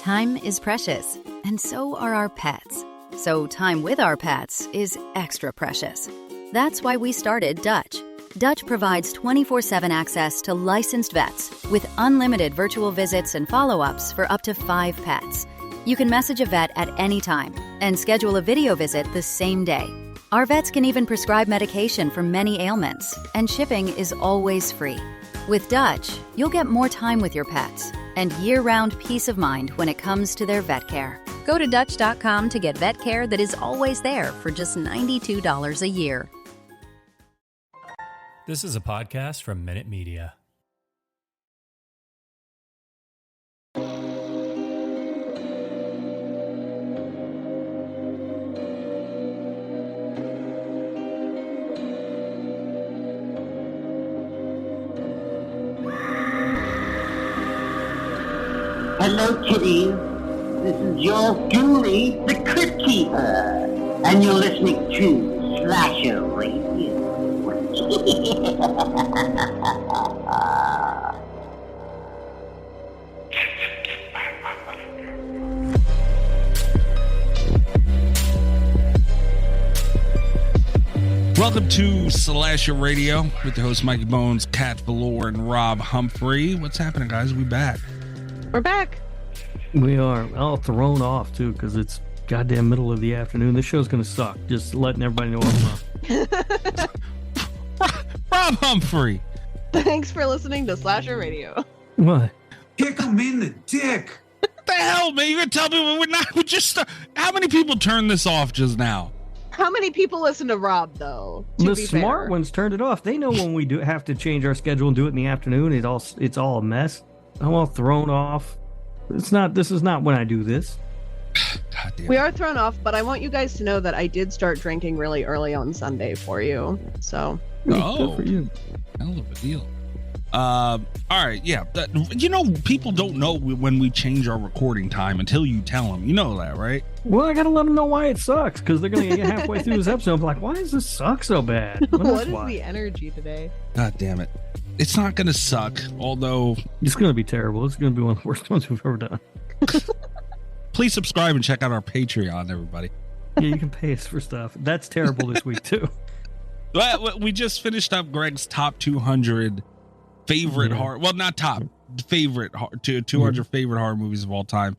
Time is precious, and so are our pets. So time with our pets is extra precious. That's why we started Dutch. Dutch provides 24/7 access to licensed vets with unlimited virtual visits and follow-ups for up to 5 pets. You can message a vet at any time and schedule a video visit the same day. Our vets can even prescribe medication for many ailments, and shipping is always free. With Dutch, you'll get more time with your pets and year-round peace of mind when it comes to their vet care. Go to Dutch.com to get vet care that is always there for just $92 a year. This is a podcast from Minute Media. Hello, kitties. This is yours truly, the Crypt Keeper, and you're listening to Slasher Radio. Welcome to Slasher Radio with the host Mikey Bones, Kat Velour, and Rob Humphrey. What's happening, guys? We back. We're back. We are all thrown off too because it's goddamn middle of the afternoon. This show's gonna suck. Just letting everybody know up Rob Humphrey. Thanks for listening to Slasher Radio. What? Kick him in the dick. What the hell, man? You're gonna tell me we're not? We just how many people turned this off just now? How many people listen to Rob though? The smart ones turned it off. They know when we do have to change our schedule and do it in the afternoon. It's all a mess. I'm all thrown off. This is not when I do this. God damn. We are thrown off, but I want you guys to know that I did start drinking really early on Sunday for you. So Good for you. Hell of a deal. All right, yeah. People don't know when we change our recording time until you tell them. You know that, right? Well, I gotta let them know why it sucks because they're gonna get halfway through this episode. I'm like, why does this suck so bad? Well, what is the energy today? God damn it. It's not going to suck, although... It's going to be terrible. It's going to be one of the worst ones we've ever done. Please subscribe and check out our Patreon, everybody. Yeah, you can pay us for stuff. That's terrible this week, too. Well, we just finished up Greg's top 200 favorite horror... Well, not top. Favorite 200 favorite horror movies of all time.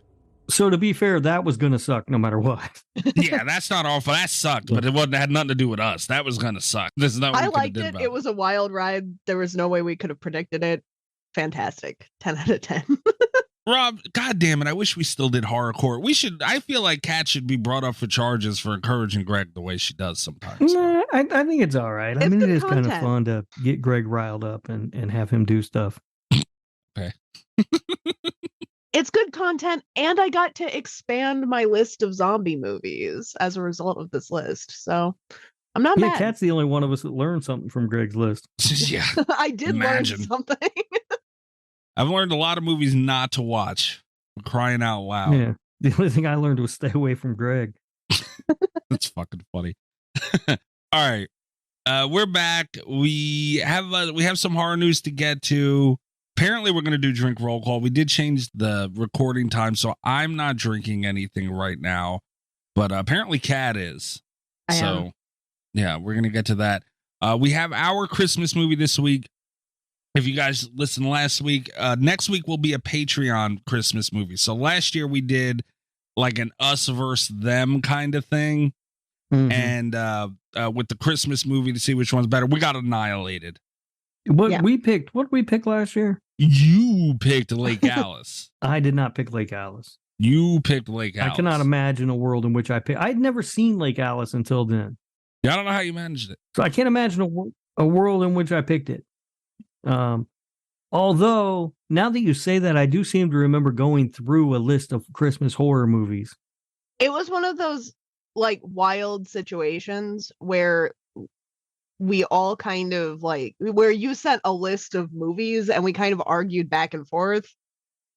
So to be fair, that was going to suck no matter what. Yeah, that's not awful. That sucked, but it had nothing to do with us. That was going to suck. This is not what I liked it. It was a wild ride. There was no way we could have predicted it. Fantastic. 10 out of 10. Rob, God damn it. I wish we still did horrorcore. I feel like Kat should be brought up for charges for encouraging Greg the way she does sometimes. Nah, I think it's all right. I mean, it is kind of fun to get Greg riled up and have him do stuff. Okay. It's good content, and I got to expand my list of zombie movies as a result of this list. So I'm not mad. Kat's the only one of us that learned something from Greg's list. Yeah. I did learn something. I've learned a lot of movies not to watch. I'm crying out loud. Yeah. The only thing I learned was stay away from Greg. That's fucking funny. All right. We're back. We have some horror news to get to. Apparently, we're going to do drink roll call. We did change the recording time, so I'm not drinking anything right now. But apparently, Kat is. So, yeah, we're going to get to that. We have our Christmas movie this week. If you guys listened last week, next week will be a Patreon Christmas movie. So last year we did like an us versus them kind of thing. Mm-hmm. And with the Christmas movie to see which one's better, we got annihilated. What we picked last year? You picked Lake Alice. I did not pick Lake Alice. You picked Lake Alice. I cannot imagine a world in which I picked. I'd never seen Lake Alice until then. Yeah, I don't know how you managed it. So I can't imagine a world in which I picked it. Although, now that you say that, I do seem to remember going through a list of Christmas horror movies. It was one of those like wild situations where we all kind of like where you sent a list of movies and we kind of argued back and forth.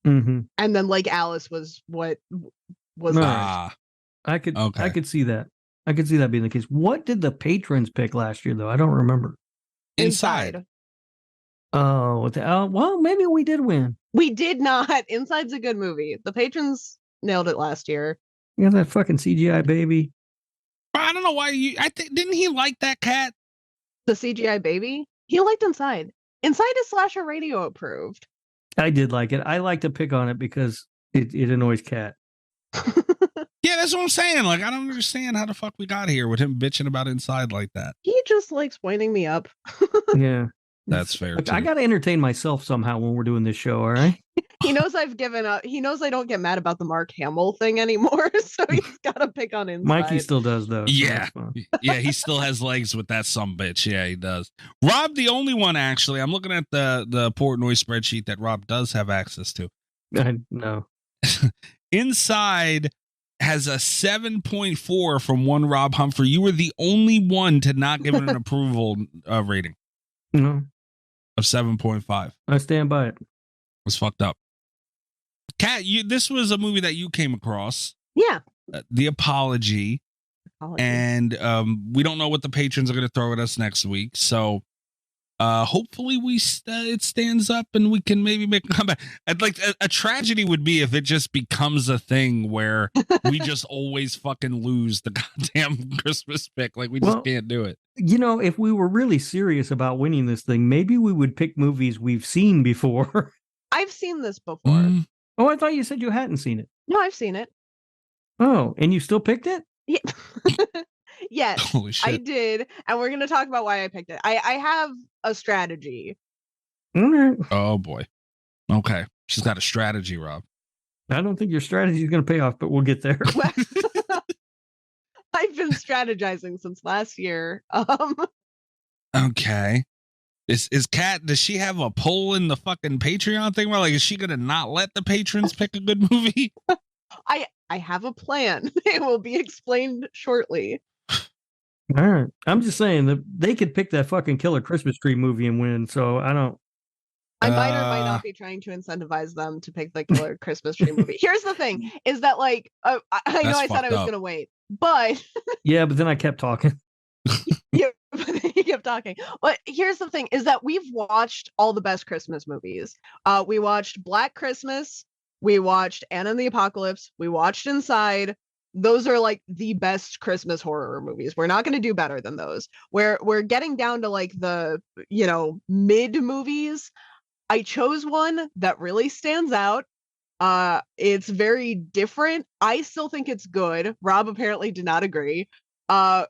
Mm-hmm. And then like Alice was what was I could see that. I could see that being the case. What did the patrons pick last year though? I don't remember. Inside. Oh, well, maybe we did win. We did not. Inside's a good movie. The patrons nailed it last year. You got that fucking CGI baby. I don't know why I think didn't he like that cat? The CGI baby? He liked Inside. Inside is Slasher Radio approved. I did like it. I like to pick on it because it annoys Cat. Yeah, that's what I'm saying. Like, I don't understand how the fuck we got here with him bitching about Inside like that. He just likes winding me up. Yeah. That's fair. Look, too. I got to entertain myself somehow when we're doing this show, all right? He knows I've given up. He knows I don't get mad about the Mark Hamill thing anymore, so he's got to pick on Inside. Mikey still does, though. So Yeah. that's fun. Yeah, he still has legs with that sumbitch. Yeah, he does. Rob, the only one, actually. I'm looking at the Portnoy spreadsheet that Rob does have access to. I know. Inside has a 7.4 from one Rob Humphrey. You were the only one to not give it an approval rating No, of 7.5. I stand by it. Was fucked up. Kat, this was a movie that you came across. Yeah. The Apology. And we don't know what the patrons are going to throw at us next week. So hopefully it stands up and we can maybe make a comeback. I'd like a tragedy would be if it just becomes a thing where we just always fucking lose the goddamn Christmas pick. Like we just can't do it. You know, if we were really serious about winning this thing, maybe we would pick movies we've seen before. I've seen this before. Oh, I thought you said you hadn't seen it. No, I've seen it. Oh, and you still picked it? Yeah. Yes, Holy shit. I did. And we're going to talk about why I picked it. I have a strategy. All right. Oh boy. Okay. She's got a strategy, Rob. I don't think your strategy is going to pay off, but we'll get there. I've been strategizing since last year. Okay. Is Kat, does she have a poll in the fucking Patreon thing where like is she gonna not let the patrons pick a good movie? I have a plan. It will be explained shortly. All right. I'm just saying that they could pick that fucking Killer Christmas Tree movie and win. So I don't. I might or might not be trying to incentivize them to pick the Killer Christmas Tree movie. Here's the thing: is that like I know I said I was going to wait, but yeah, but then I kept talking. Yeah, you kept talking. But here's the thing: is that we've watched all the best Christmas movies. We watched Black Christmas. We watched Anna and the Apocalypse. We watched Inside. Those are like the best Christmas horror movies. We're not going to do better than those. We're getting down to like the, mid movies. I chose one that really stands out. It's very different. I still think it's good. Rob apparently did not agree. But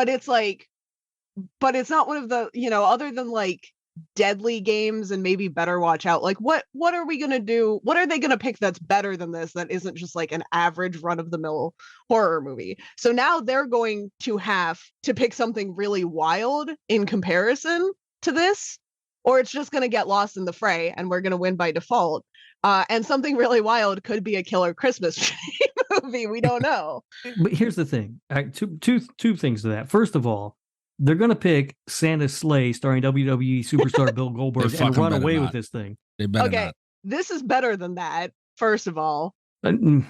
it's not one of the, other than like Deadly Games and maybe Better Watch Out, like what are we gonna do? What are they gonna pick that's better than this, that isn't just like an average run-of-the-mill horror movie? So now they're going to have to pick something really wild in comparison to this, or it's just gonna get lost in the fray and we're gonna win by default. And something really wild could be a Killer Christmas Tree movie. We don't know. But here's the thing. Two things to that. First of all, they're going to pick Santa's Sleigh starring WWE superstar Bill Goldberg and run away with this thing. They better Okay, not. this is better than that, first of all. And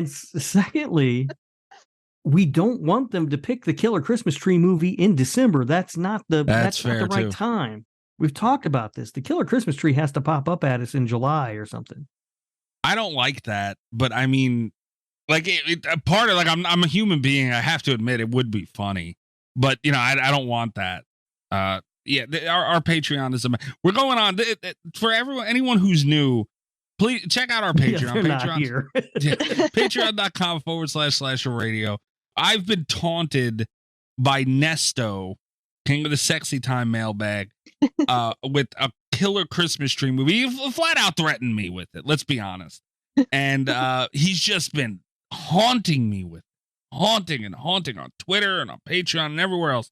secondly, we don't want them to pick the Killer Christmas Tree movie in December. That's not the right time. We've talked about this. The Killer Christmas Tree has to pop up at us in July or something. I don't like that, but I mean, like a part of like I'm a human being. I have to admit it would be funny, but I don't want that. Our Patreon is we're going on for anyone who's new. Please check out our Patreon. Patreon.com//radio. I've been taunted by Nesto, King of the Sexy Time mailbag, with a Killer Christmas Tree movie. He flat out threatened me with it. Let's be honest. And he's just been haunting me with haunting on Twitter and on Patreon and everywhere else.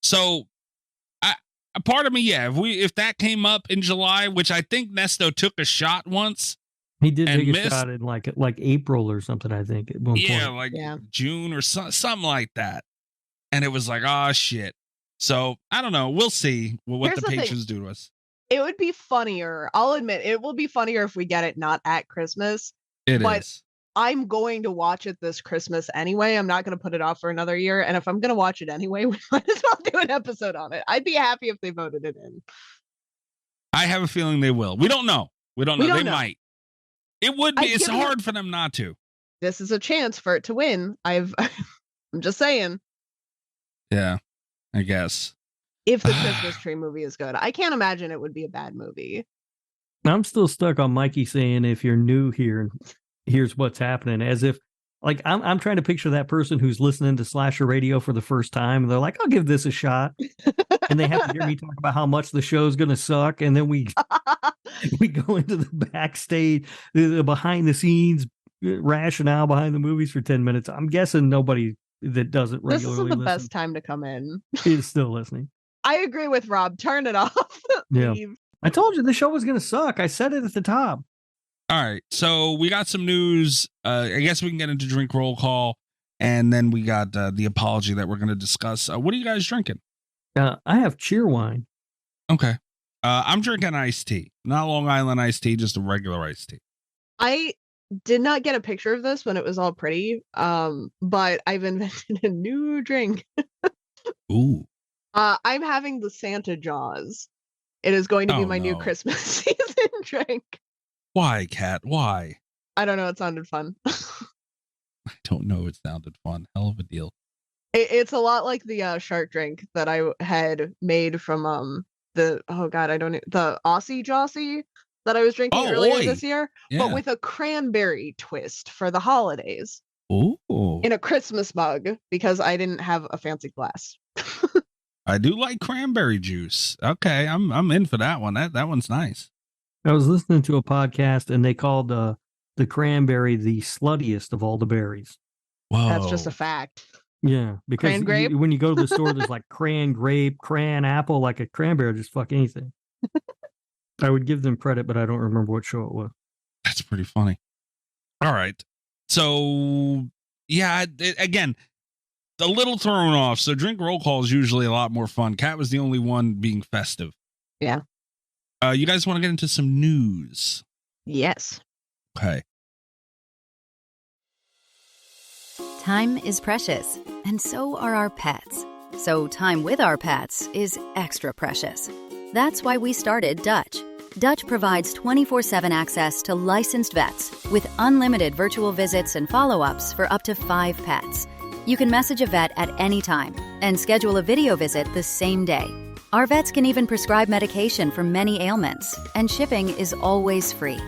So a part of me, if that came up in July, which I think Nesto took a shot once. He did take a shot in like April or something, I think, at one point. June or something like that. And it was like, oh shit. So I don't know. We'll see what the patrons do to us. It would be funnier. I'll admit it will be funnier if we get it not at Christmas. But I'm going to watch it this Christmas anyway. I'm not going to put it off for another year. And if I'm going to watch it anyway, we might as well do an episode on it. I'd be happy if they voted it in. I have a feeling they will. We don't know. They might. It would be. It's hard for them not to. This is a chance for it to win. I'm just saying. Yeah, I guess. If the Christmas tree movie is good, I can't imagine it would be a bad movie. I'm still stuck on Mikey saying, if you're new here, here's what's happening. As if, like, I'm trying to picture that person who's listening to Slasher Radio for the first time. And they're like, I'll give this a shot. And they have to hear me talk about how much the show's going to suck. And then we go into the backstage, the behind the scenes rationale behind the movies for 10 minutes. I'm guessing nobody that doesn't regularly This isn't the listen best time to come in. is still listening. I agree with Rob. Turn it off. Yeah. Leave. I told you the show was going to suck. I said it at the top. All right. So we got some news. I guess we can get into drink roll call. And then we got the apology that we're going to discuss. What are you guys drinking? I have cheer wine. Okay. I'm drinking iced tea. Not Long Island iced tea, just a regular iced tea. I did not get a picture of this when it was all pretty. But I've invented a new drink. Ooh. I'm having the Santa Jaws. It is going to be my new Christmas season drink. Why, Kat? Why? I don't know. It sounded fun. I don't know. It sounded fun. Hell of a deal. It's a lot like the shark drink that I had made from the Aussie Jossie that I was drinking earlier this year, but with a cranberry twist for the holidays. Ooh. In a Christmas mug because I didn't have a fancy glass. I do like cranberry juice. Okay, I'm in for that one. That one's nice. I was listening to a podcast and they called the cranberry the sluttiest of all the berries. Whoa. That's just a fact. Yeah, because when you go to the store, there's like cran grape, cran apple, like a cranberry, just fuck anything. I would give them credit, but I don't remember what show it was. That's pretty funny. All right. So, yeah, again, a little thrown off. So drink roll call is usually a lot more fun. Kat was the only one being festive. Yeah. You guys want to get into some news? Yes. Okay. Time is precious, and so are our pets. So time with our pets is extra precious. That's why we started Dutch. Dutch provides 24/7 access to licensed vets with unlimited virtual visits and follow-ups for up to 5 pets. You can message a vet at any time and schedule a video visit the same day. Our vets can even prescribe medication for many ailments, and shipping is always free.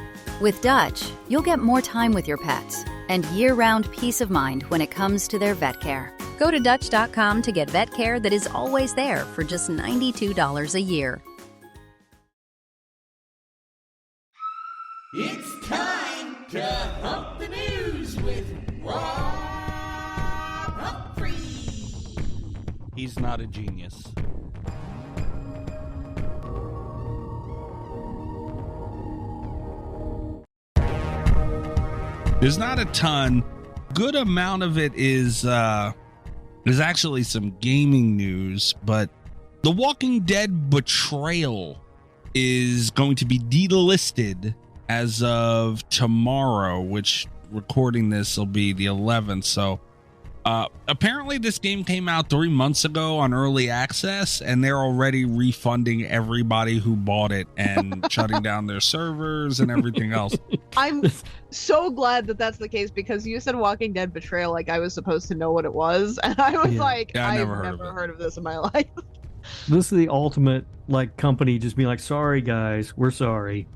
With Dutch, you'll get more time with your pets and year-round peace of mind when it comes to their vet care. Go to Dutch.com to get vet care that is always there for just $92 a year. It's time to hump the news with Rob Humphrey. He's not a genius. There's not a ton. Good amount of it is actually some gaming news, but The Walking Dead Betrayal is going to be delisted as of tomorrow, which recording this will be the 11th. So apparently this game came out 3 months ago on early access, and they're already refunding everybody who bought it and shutting down their servers and everything else. I'm so glad that that's the case, because you said Walking Dead Betrayal like I was supposed to know what it was, and I was like, I've never heard of this in my life. This is the ultimate, like, company just being like, sorry guys, we're sorry.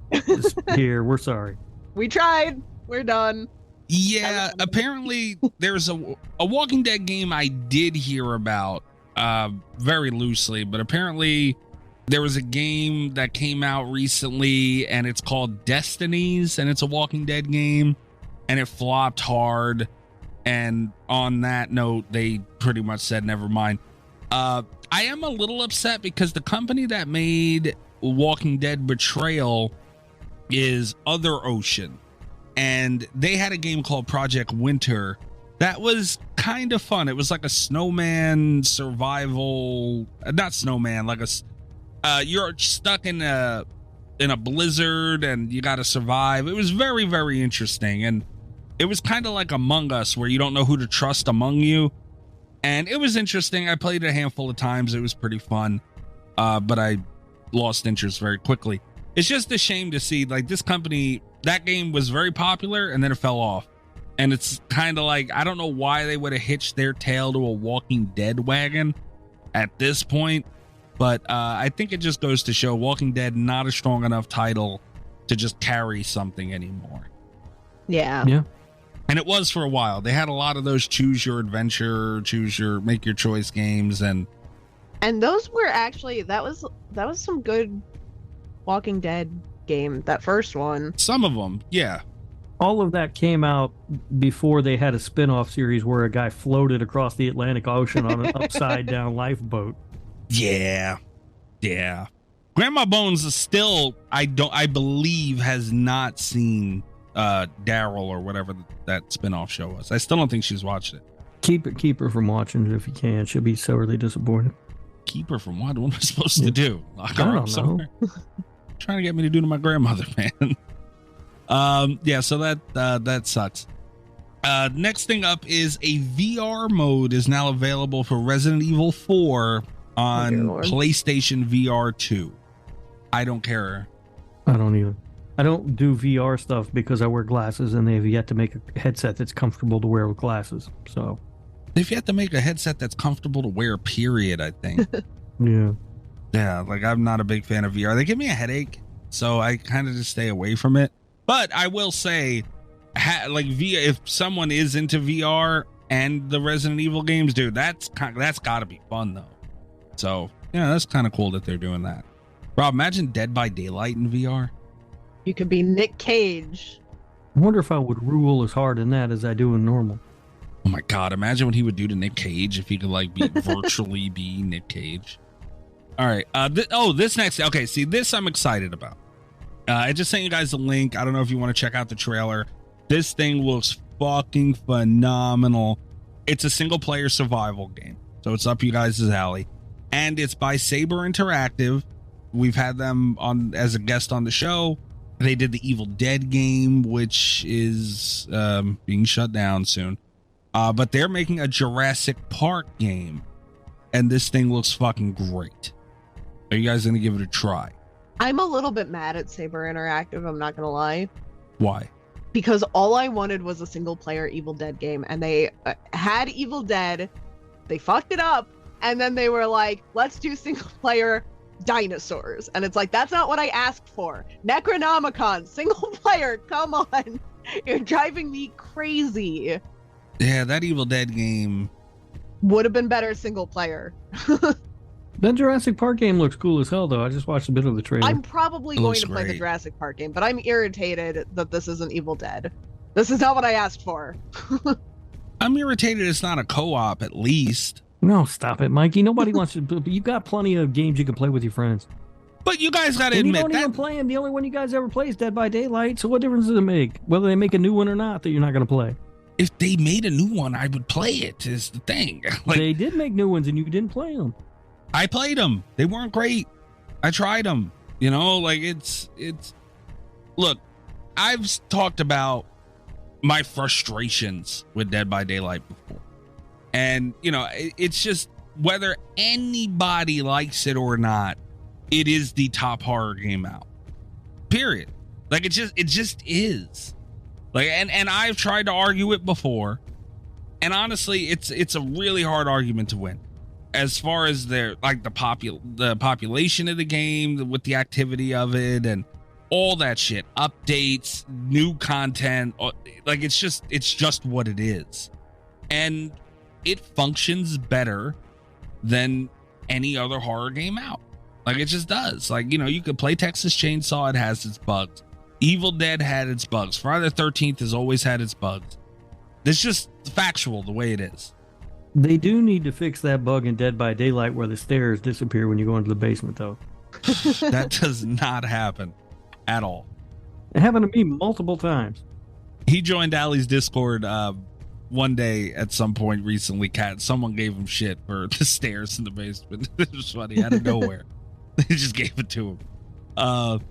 Here, we're sorry. We tried. We're done. Yeah, apparently there's a Walking Dead game I did hear about very loosely, but apparently there was a game that came out recently and it's called Destinies, and it's a Walking Dead game, and it flopped hard. And on that note, they pretty much said, never mind. I am a little upset because the company that made Walking Dead Betrayal is Other Ocean, and they had a game called Project Winter that was kind of fun. It was like a snowman survival, not snowman, like you're stuck in a blizzard and you got to survive. It was very, very interesting, and it was kind of like Among Us, where you don't know who to trust among you. And it was interesting. I played it a handful of times. It was pretty fun, but I lost interest very quickly. it's just a shame to see like this company, that game was very popular and then it fell off. And it's kind of like, I don't know why they would have hitched their tail to a Walking Dead wagon at this point. But I think it just goes to show Walking Dead, not a strong enough title to just carry something anymore. Yeah. Yeah. And it was for a while. They had a lot of those choose your adventure, make your choice games. And those were actually, that was some good Walking Dead game, that first one. Some of them, yeah. All of that came out before they had a spin-off series where a guy floated across the Atlantic Ocean on an upside-down lifeboat. Yeah. Grandma Bones is still, I believe, has not seen Daryl or whatever that spin-off show was. I still don't think she's watched it. Keep her from watching it if you can. She'll be sorely disappointed. Keep her from what? What am I supposed to do? Lock her I up don't somewhere? Trying to get me to do to my grandmother, man. Yeah, so that sucks. Next thing up is a VR mode is now available for Resident Evil 4 on PlayStation VR 2. I don't care. I don't either. I don't do VR stuff because I wear glasses and they've yet to make a headset that's comfortable to wear with glasses. So they've yet to make a headset that's comfortable to wear, period, I think. Yeah, like I'm not a big fan of VR. They give me a headache, so I kind of just stay away from it. But I will say, like if someone is into VR and the Resident Evil games, dude, that's got to be fun though. So yeah, that's kind of cool that they're doing that. Rob, imagine Dead by Daylight in VR. You could be Nick Cage. I wonder if I would rule as hard in that as I do in normal. Oh my God, imagine what he would do to Nick Cage if he could like be virtually be Nick Cage. All right. This next. Okay, see, this I'm excited about. I just sent you guys a link. I don't know if you want to check out the trailer. This thing looks fucking phenomenal. It's a single player survival game, so it's up you guys' alley. And it's by Saber Interactive. We've had them on as a guest on the show. They did the Evil Dead game, which is being shut down soon. But they're making a Jurassic Park game. And this thing looks fucking great. Are you guys going to give it a try? I'm a little bit mad at Saber Interactive, I'm not going to lie. Why? Because all I wanted was a single player Evil Dead game. And they had Evil Dead. They fucked it up. And then they were like, let's do single player dinosaurs. And it's like, that's not what I asked for. Necronomicon, single player, come on. You're driving me crazy. Yeah, that Evil Dead game would have been better single player. That Jurassic Park game looks cool as hell, though. I just watched a bit of the trailer. I'm probably going to play the Jurassic Park game, but I'm irritated that this isn't Evil Dead. This is not what I asked for. I'm irritated it's not a co-op, at least. No, stop it, Mikey. Nobody wants to. You got plenty of games you can play with your friends. But you guys got to admit you don't even play them. The only one you guys ever play is Dead by Daylight. So what difference does it make whether they make a new one or not that you're not going to play? If they made a new one, I would play it. Is the thing. Like, they did make new ones, and you didn't play them. I played them. They weren't great. I tried them. You know, like it's. Look, I've talked about my frustrations with Dead by Daylight before. And, you know, it's just whether anybody likes it or not, it is the top horror game out. Period. Like it just is. Like and I've tried to argue it before. And honestly, it's a really hard argument to win. As far as their like the population of the game with the activity of it and all that shit, updates, new content, like it's just what it is. And it functions better than any other horror game out. Like it just does. Like, you know, you could play Texas Chainsaw, it has its bugs. Evil Dead had its bugs. Friday the 13th has always had its bugs. It's just factual the way it is. They do need to fix that bug in Dead by Daylight where the stairs disappear when you go into the basement, though. That does not happen at all. It happened to me multiple times. He joined Allie's Discord one day at some point recently. Someone gave him shit for the stairs in the basement. It was funny out of nowhere. They just gave it to him.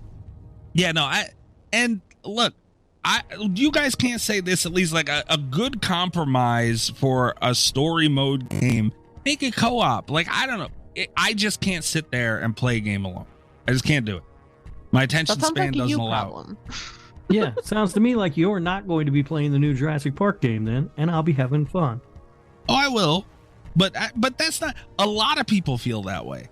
You guys can't say this, at least like a good compromise for a story mode game. Make it co-op. Like, I don't know. I just can't sit there and play a game alone. I just can't do it. My attention That sounds span like a doesn't you allow problem. Yeah, sounds to me like you're not going to be playing the new Jurassic Park game then, and I'll be having fun. Oh, I will, but that's not. A lot of people feel that way.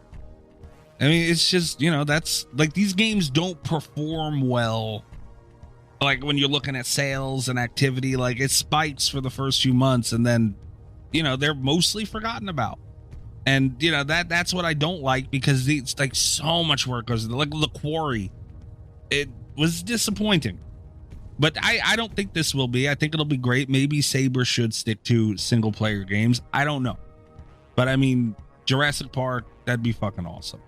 I mean, it's just, that's like these games don't perform well. Like when you're looking at sales and activity, like it spikes for the first few months, and then they're mostly forgotten about. And that's what I don't like, because it's like so much work goes into, like the Quarry. It was disappointing, but I don't think this will be. I think it'll be great. Maybe Saber should stick to single player games. I don't know, but I mean, Jurassic Park, that'd be fucking awesome,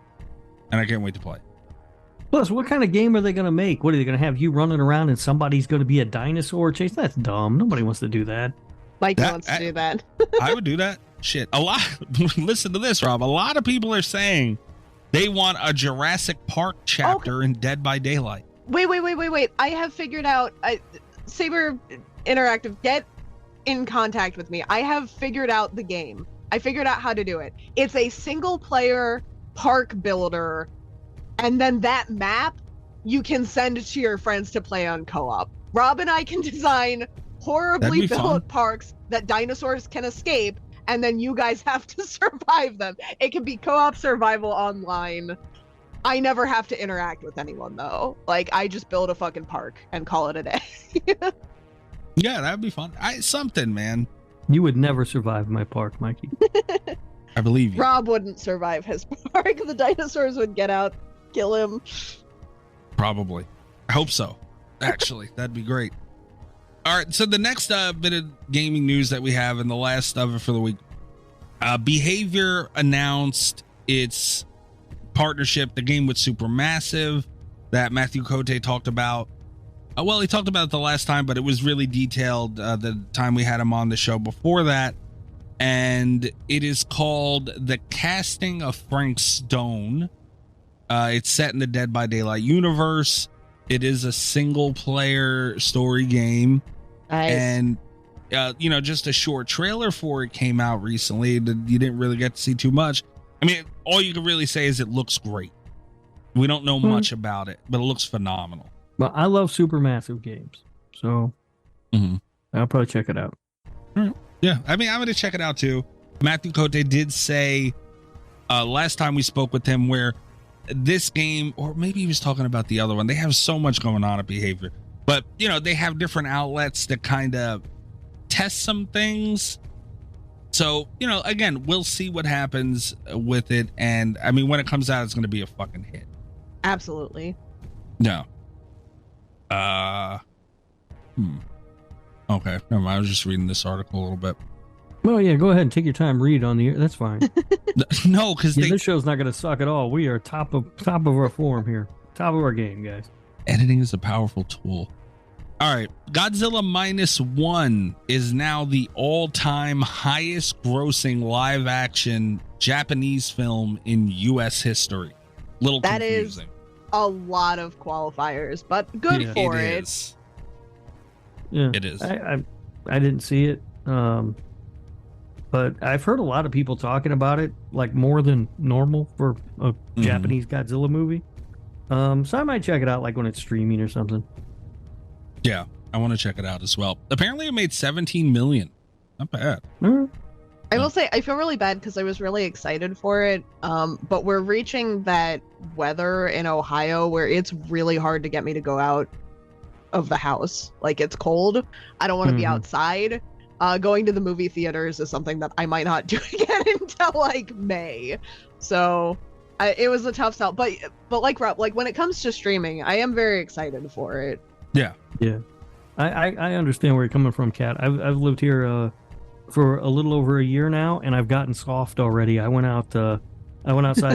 and I can't wait to play. Plus, what kind of game are they going to make? What are they going to have you running around and somebody's going to be a dinosaur chase? That's dumb. Nobody wants to do that. Mike wants to do that. I would do that. Shit, a lot. Listen to this, Rob. A lot of people are saying they want a Jurassic Park chapter in Dead by Daylight. Wait. I have figured out. Saber Interactive, get in contact with me. I have figured out the game. I figured out how to do it. It's a single player park builder, and then that map you can send to your friends to play on co-op. Rob and I can design horribly built parks that dinosaurs can escape, and then you guys have to survive them. It can be co-op survival online. I never have to interact with anyone, though. Like, I just build a fucking park and call it a day. Yeah, that'd be fun. Something, man. You would never survive my park, Mikey. I believe you. Rob wouldn't survive his park. The dinosaurs would get out, kill him. Probably. I hope so. Actually, that'd be great. All right, so the next bit of gaming news that we have, and the last of it for the week, Behavior announced its partnership, the game with Supermassive that Matthew Cote talked about. Well, he talked about it the last time, but it was really detailed the time we had him on the show before that. And it is called The Casting of Frank Stone. It's set in the Dead by Daylight universe. It is a single player story game. Nice. And just a short trailer for it came out recently. You didn't really get to see too much. I mean, all you can really say is it looks great. We don't know much about it, but it looks phenomenal. Well, I love Supermassive games, so I'll probably check it out. Yeah, I mean, I'm going to check it out too. Matthew Cote did say last time we spoke with him where this game, or maybe he was talking about the other one, they have so much going on at Behavior, but they have different outlets to kind of test some things. So, again, we'll see what happens with it. And I mean, when it comes out, it's going to be a fucking hit. Absolutely. No. Okay. Never mind. I was just reading this article a little bit. Well, yeah, go ahead and take your time, read on the air. That's fine. No, because this show's not going to suck at all. We are top of our form here. Top of our game, guys. Editing is a powerful tool. All right. Godzilla -1 is now the all-time highest grossing live action Japanese film in U.S. history. Little that confusing. Is a lot of qualifiers, but good for it. Is. Yeah, it is. I didn't see it, but I've heard a lot of people talking about it, like more than normal for a Japanese Godzilla movie. So I might check it out, like when it's streaming or something. Yeah, I want to check it out as well. Apparently, it made 17 million. Not bad. I will say I feel really bad because I was really excited for it, but we're reaching that weather in Ohio where it's really hard to get me to go out of the house. Like, it's cold. I don't want to be outside. Going to the movie theaters is something that I might not do again until like May. So it was a tough sell. But like Rob, like when it comes to streaming, I am very excited for it. Yeah. I understand where you're coming from, Kat. I've lived here for a little over a year now, and I've gotten soft already. I went outside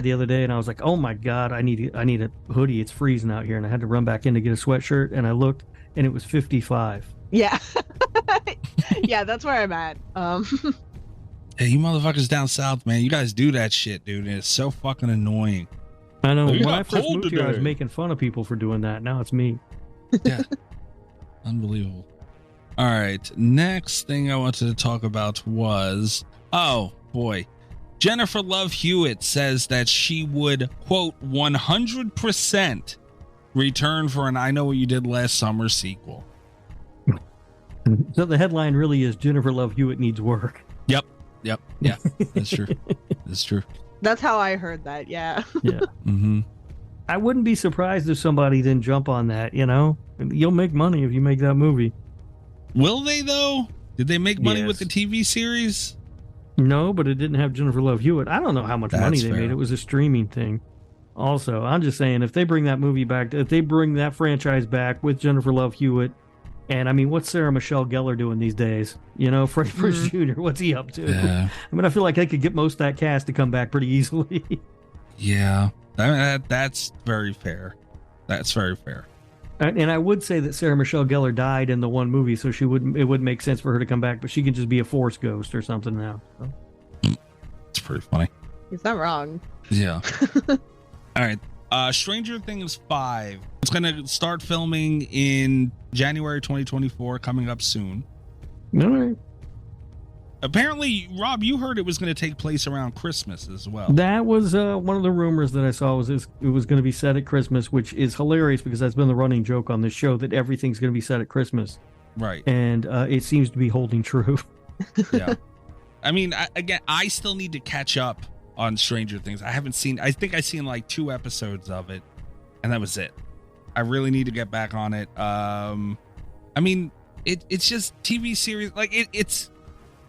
the other day, and I was like, "Oh my god, I need a hoodie. It's freezing out here," and I had to run back in to get a sweatshirt. And I looked, and it was 55. Yeah, yeah, that's where I'm at. Hey, you motherfuckers down south, man, you guys do that shit, dude. And it's so fucking annoying. I know. When I first moved here, I was making fun of people for doing that. Now it's me. Yeah, unbelievable. All right, next thing I wanted to talk about was, oh boy, Jennifer Love Hewitt says that she would, quote, 100% return for an I Know What You Did Last Summer sequel. So the headline really is Jennifer Love Hewitt needs work. Yep. Yeah, that's true. That's true. That's how I heard that. Yeah. Yeah. Mm-hmm. I wouldn't be surprised if somebody didn't jump on that. You'll make money if you make that movie. Will they though? Did they make money with the TV series? No, but it didn't have Jennifer Love Hewitt. I don't know how much money they made. It was a streaming thing. Also, I'm just saying, if they bring that movie back, if they bring that franchise back with Jennifer Love Hewitt, and I mean, what's Sarah Michelle Gellar doing these days? Freddie Prinze Jr., what's he up to? Yeah. I mean, I feel like I could get most of that cast to come back pretty easily. Yeah, that's very fair. That's very fair. And I would say that Sarah Michelle Gellar died in the one movie, so it wouldn't make sense for her to come back, but she can just be a Force ghost or something now. So. It's pretty funny. He's not wrong. Yeah. All right. Stranger Things 5. It's going to start filming in January 2024, coming up soon. All right. Apparently, Rob, you heard it was going to take place around Christmas as well. That was one of the rumors that I saw was it was going to be set at Christmas, which is hilarious because that's been the running joke on this show that everything's going to be set at Christmas. Right. And it seems to be holding true. Yeah. I mean, I still need to catch up on Stranger Things. I think I seen like 2 episodes of it, and that was it. I really need to get back on it. I mean, it's just TV series. Like it's.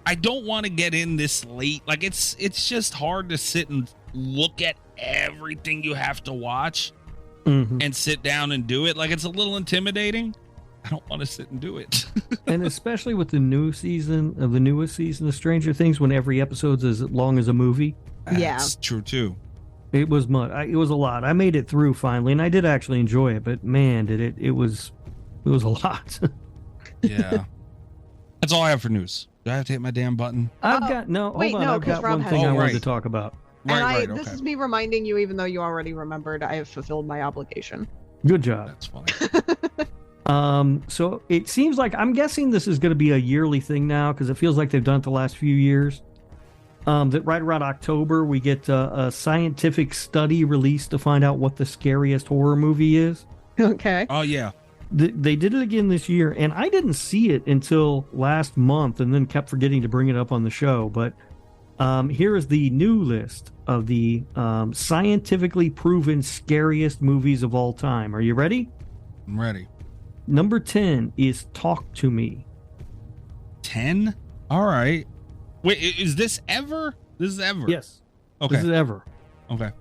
I don't want to get in this late. Like it's just hard to sit and look at everything you have to watch and sit down and do it. Like it's a little intimidating. I don't want to sit and do it. And especially with the newest season of Stranger Things, when every episode's as long as a movie. That's true too. It was it was a lot. I made it through finally, and I did actually enjoy it. But man, it was a lot. Yeah. That's all I have for news. Do I have to hit my damn button? I've got one thing I wanted to talk about. This is me reminding you, even though you already remembered, I have fulfilled my obligation. Good job. That's funny. So it seems like, I'm guessing this is going to be a yearly thing now, because it feels like they've done it the last few years. That right around October, we get a scientific study released to find out what the scariest horror movie is. Okay. Oh, yeah. They did it again this year, and I didn't see it until last month and then kept forgetting to bring it up on the show. But here is the new list of the scientifically proven scariest movies of all time. Are you ready? I'm ready. Number 10 is Talk to Me. 10? All right. Wait, is this ever? This is ever? Yes. Okay. This is ever. Okay.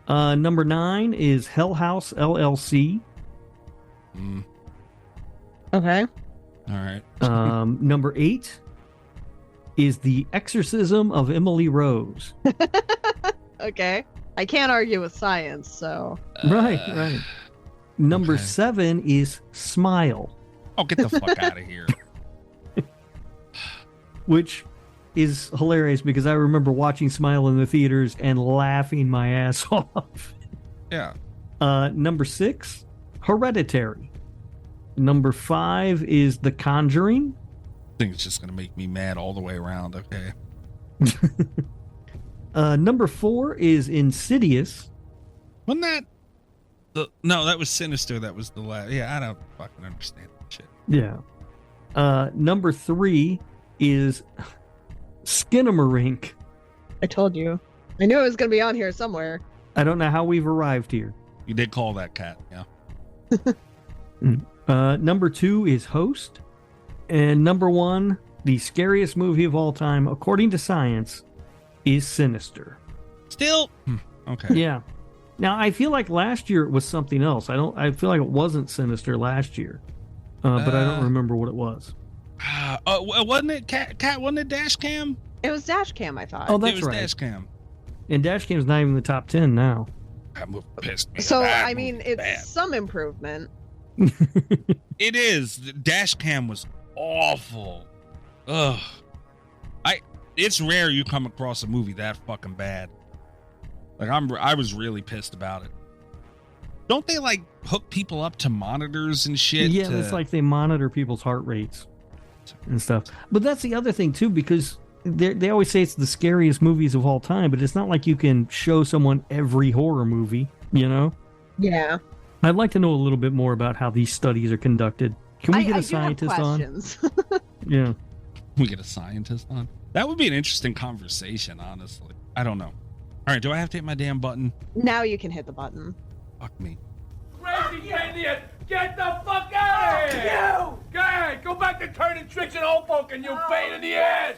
Number 9 is Hell House LLC. Okay. All right. Number 8 is The Exorcism of Emily Rose. Okay. I can't argue with science, so. Right. Number 7 is Smile. Oh, get the fuck out of here. Which is hilarious because I remember watching Smile in the theaters and laughing my ass off. Yeah. Number 6, Hereditary. Number 5 is The Conjuring. I think it's just going to make me mad all the way around. Okay. Number 4 is Insidious. Wasn't that no, that was Sinister. That was the last. Yeah, I don't fucking understand that shit. Yeah. Number 3 is Skinamarink. I told you. I knew it was going to be on here somewhere. I don't know how we've arrived here. You did call that cat, yeah. Number 2 is Host. And number 1, the scariest movie of all time, according to science, is Sinister. Still? Okay. Yeah. Now, I feel like last year it was something else. I feel like it wasn't Sinister last year. But I don't remember what it was. Wasn't it Cat? Wasn't it Dash Cam? It was Dash Cam, I thought. Oh, that's it was right. Dash Cam. And Dash Cam's not even in the top 10 now. That movie pissed me. So, I mean, it's some improvement. It is. The Dash Cam was awful. Ugh. It's rare you come across a movie that fucking bad. Like I was really pissed about it. Don't they like hook people up to monitors and shit? Yeah, it's like they monitor people's heart rates and stuff. But that's the other thing too, because they always say it's the scariest movies of all time, but it's not like you can show someone every horror movie, you know? Yeah. I'd like to know a little bit more about how these studies are conducted. Can we get a scientist on? Yeah. We get a scientist on? That would be an interesting conversation, honestly. I don't know. All right, do I have to hit my damn button? Now you can hit the button. Fuck me. Crazy idiot! Get the fuck out of here! You! Go ahead, go back to turning tricks and old folk and you pain in the ass!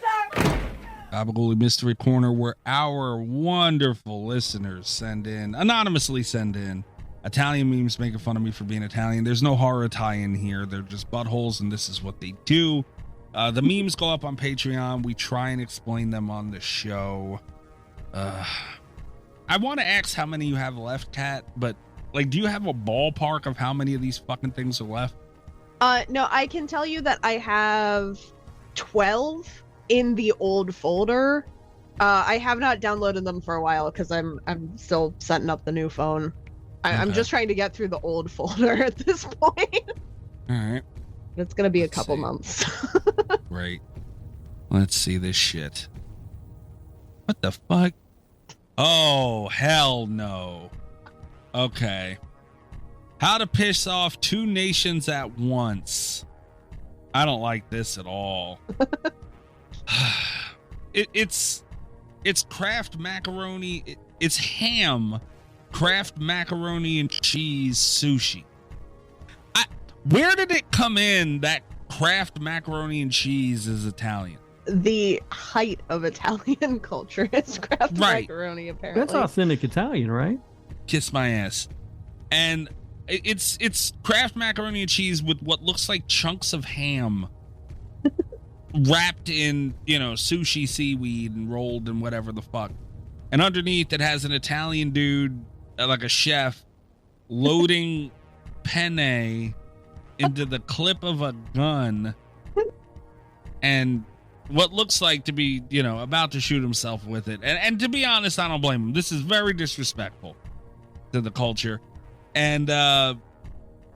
Gabagool Mystery Corner, where our wonderful listeners anonymously send in Italian memes making fun of me for being Italian. There's no horror tie-in here. They're just buttholes, and this is what they do. The memes go up on Patreon. We try and explain them on the show. I want to ask how many you have left, Kat, but like, do you have a ballpark of how many of these fucking things are left? No, I can tell you that I have 12 in the old folder. I have not downloaded them for a while because I'm still setting up the new phone. I'm just trying to get through the old folder at this point. All right. It's going to be a couple months. Right. Let's see this shit. What the fuck? Oh, hell no. Okay. How to piss off two nations at once. I don't like this at all. It's Kraft macaroni. It's ham, Kraft macaroni and cheese sushi. Where did it come in that Kraft macaroni and cheese is Italian? The height of Italian culture is Kraft macaroni, apparently. That's authentic Italian, right? Kiss my ass. And it's Kraft macaroni and cheese with what looks like chunks of ham wrapped in, sushi seaweed and rolled in whatever the fuck. And underneath it has an Italian dude, like a chef, loading penne into the clip of a gun and what looks like to be, about to shoot himself with it. And to be honest, I don't blame him. This is very disrespectful to the culture. And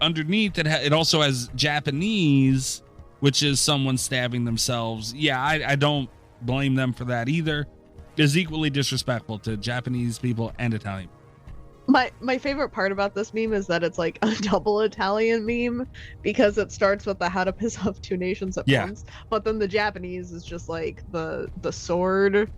underneath it also has Japanese, which is someone stabbing themselves. Yeah, I don't blame them for that either. It's equally disrespectful to Japanese people and Italian. My favorite part about this meme is that it's like a double Italian meme because it starts with the how to piss off two nations at once, but then the Japanese is just like the sword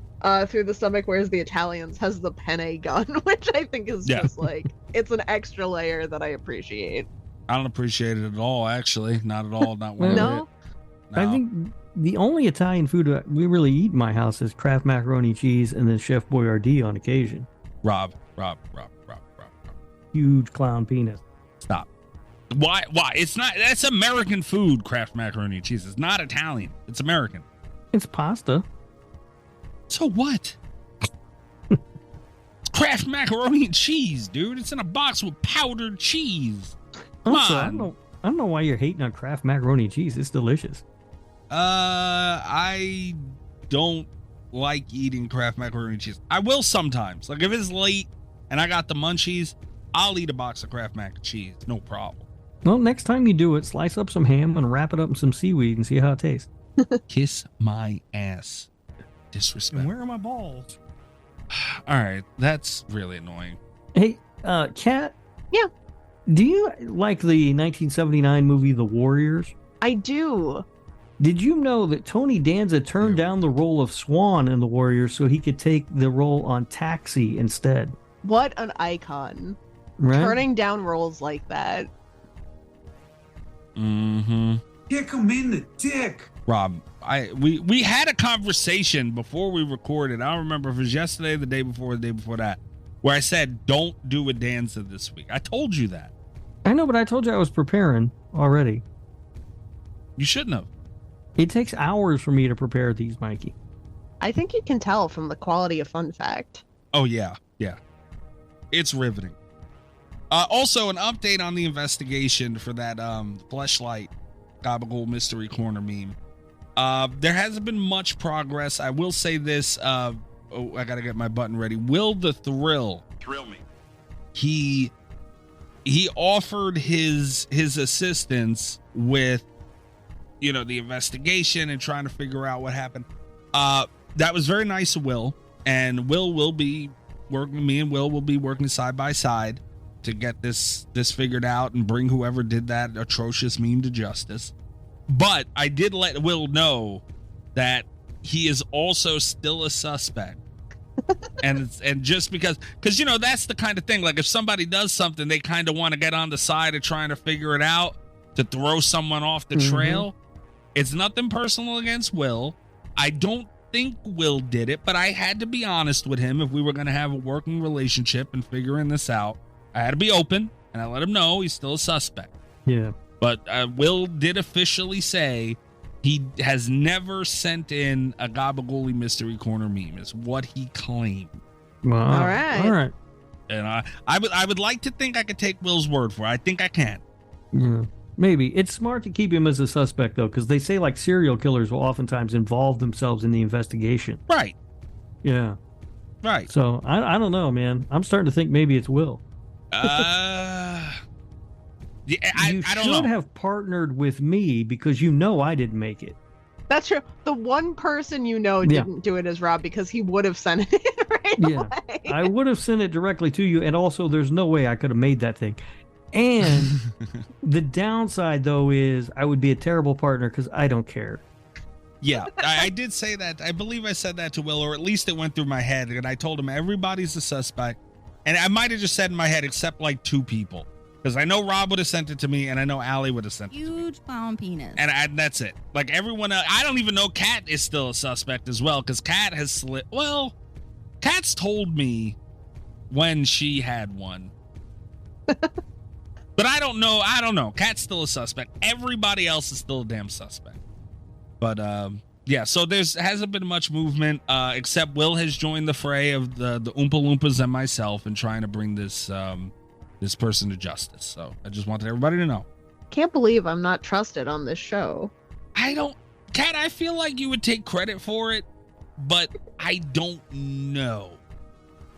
through the stomach, whereas the Italians has the penne gun, which I think is just like, it's an extra layer that I appreciate. I don't appreciate it at all, actually. Not at all. Not one No? of it. No. I think the only Italian food we really eat in my house is Kraft macaroni cheese and then Chef Boyardee on occasion. Rob. Huge clown penis. Stop. Why? It's not. That's American food, Kraft macaroni and cheese. It's not Italian. It's American. It's pasta. So what? It's Kraft macaroni and cheese, dude. It's in a box with powdered cheese. Come on. I don't know why you're hating on Kraft macaroni and cheese. It's delicious. I don't like eating Kraft macaroni and cheese. I will sometimes. Like if it's late and I got the munchies, I'll eat a box of Kraft mac and cheese. No problem. Well, next time you do it, slice up some ham and wrap it up in some seaweed and see how it tastes. Kiss my ass. Disrespect. And where are my balls? All right. That's really annoying. Hey, Kat? Yeah. Do you like the 1979 movie The Warriors? I do. Did you know that Tony Danza turned down the role of Swan in The Warriors so he could take the role on Taxi instead? What an icon. Right? Turning down roles like that. Mm-hmm. Kick him in the dick. Rob, we had a conversation before we recorded. I don't remember if it was yesterday, the day before that, where I said, don't do a Danza this week. I told you that. I know, but I told you I was preparing already. You shouldn't have. It takes hours for me to prepare these, Mikey. I think you can tell from the quality of Fun Fact. Oh, yeah. It's riveting. Also, an update on the investigation for that Fleshlight Gabagool Mystery Corner meme. There hasn't been much progress. I will say this. I gotta get my button ready. Will the Thrill me? He offered his assistance with, the investigation and trying to figure out what happened. That was very nice of Will, and Will will be working. Me and Will be working side by side. to get this figured out and bring whoever did that atrocious meme to justice. But I did let Will know that he is also still a suspect. and just because that's the kind of thing, like if somebody does something, they kind of want to get on the side of trying to figure it out to throw someone off the trail. It's nothing personal against Will. I don't think Will did it, but I had to be honest with him if we were going to have a working relationship and figuring this out. I had to be open, and I let him know he's still a suspect. Yeah. But Will did officially say he has never sent in a Gabagooli Mystery Corner meme, is what he claimed. Wow. All right. And I would like to think I could take Will's word for it. I think I can. Yeah. Maybe. It's smart to keep him as a suspect, though, because they say like serial killers will oftentimes involve themselves in the investigation. Right. Yeah. Right. So I don't know, man. I'm starting to think maybe it's Will. Yeah, I don't know. You should have partnered with me because I didn't make it. That's true. The one person didn't do it is Rob, because he would have sent it away. I would have sent it directly to you, and also there's no way I could have made that thing. And the downside, though, is I would be a terrible partner because I don't care. Yeah, I did say that. I believe I said that to Will, or at least it went through my head, and I told him everybody's a suspect. And I might have just said in my head, except like 2 people. Because I know Rob would have sent it to me, and I know Allie would have sent it to me. Huge clown penis. And that's it. Like everyone else, I don't even know Kat is still a suspect as well, because Kat has slid. Well, Kat's told me when she had one. But I don't know. Kat's still a suspect. Everybody else is still a damn suspect. But yeah, so hasn't been much movement, except Will has joined the fray of the Oompa Loompas and myself in trying to bring this person to justice. So I just wanted everybody to know. Can't believe I'm not trusted on this show. Kat, I feel like you would take credit for it, but I don't know.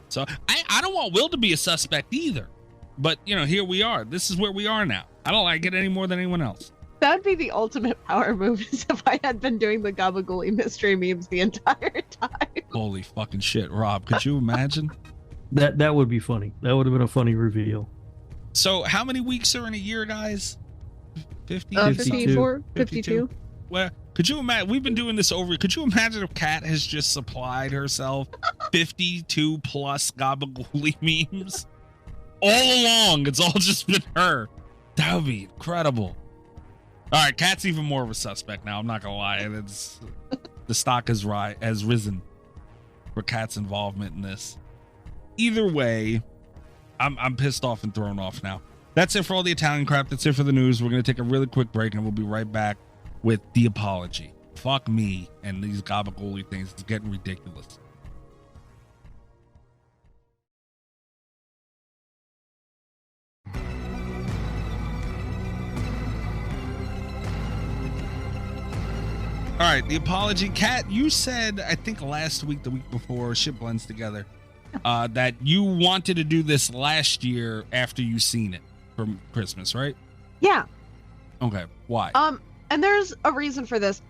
So I don't want Will to be a suspect either. But, here we are. This is where we are now. I don't like it any more than anyone else. That would be the ultimate power move if I had been doing the Gabagooli mystery memes the entire time. Holy fucking shit, Rob. Could you imagine? That would be funny. That would have been a funny reveal. So how many weeks are in a year, guys? 50? 54? 52? Well, could you imagine? We've been doing this over. Could you imagine if Kat has just supplied herself 52 plus Gabagooli memes? All along, it's all just been her. That would be incredible. All right, Kat's even more of a suspect now. I'm not gonna lie. The stock has risen for Kat's involvement in this. Either way, I'm pissed off and thrown off now. That's it for all the Italian crap. That's it for the news. We're gonna take a really quick break, and we'll be right back with the apology. Fuck me and these Gabagooli things. It's getting ridiculous. All right, the apology. Kat, you said, I think last week, the week before, shit blends together, that you wanted to do this last year after you seen it for Christmas, right? Yeah. Okay, why? And there's a reason for this.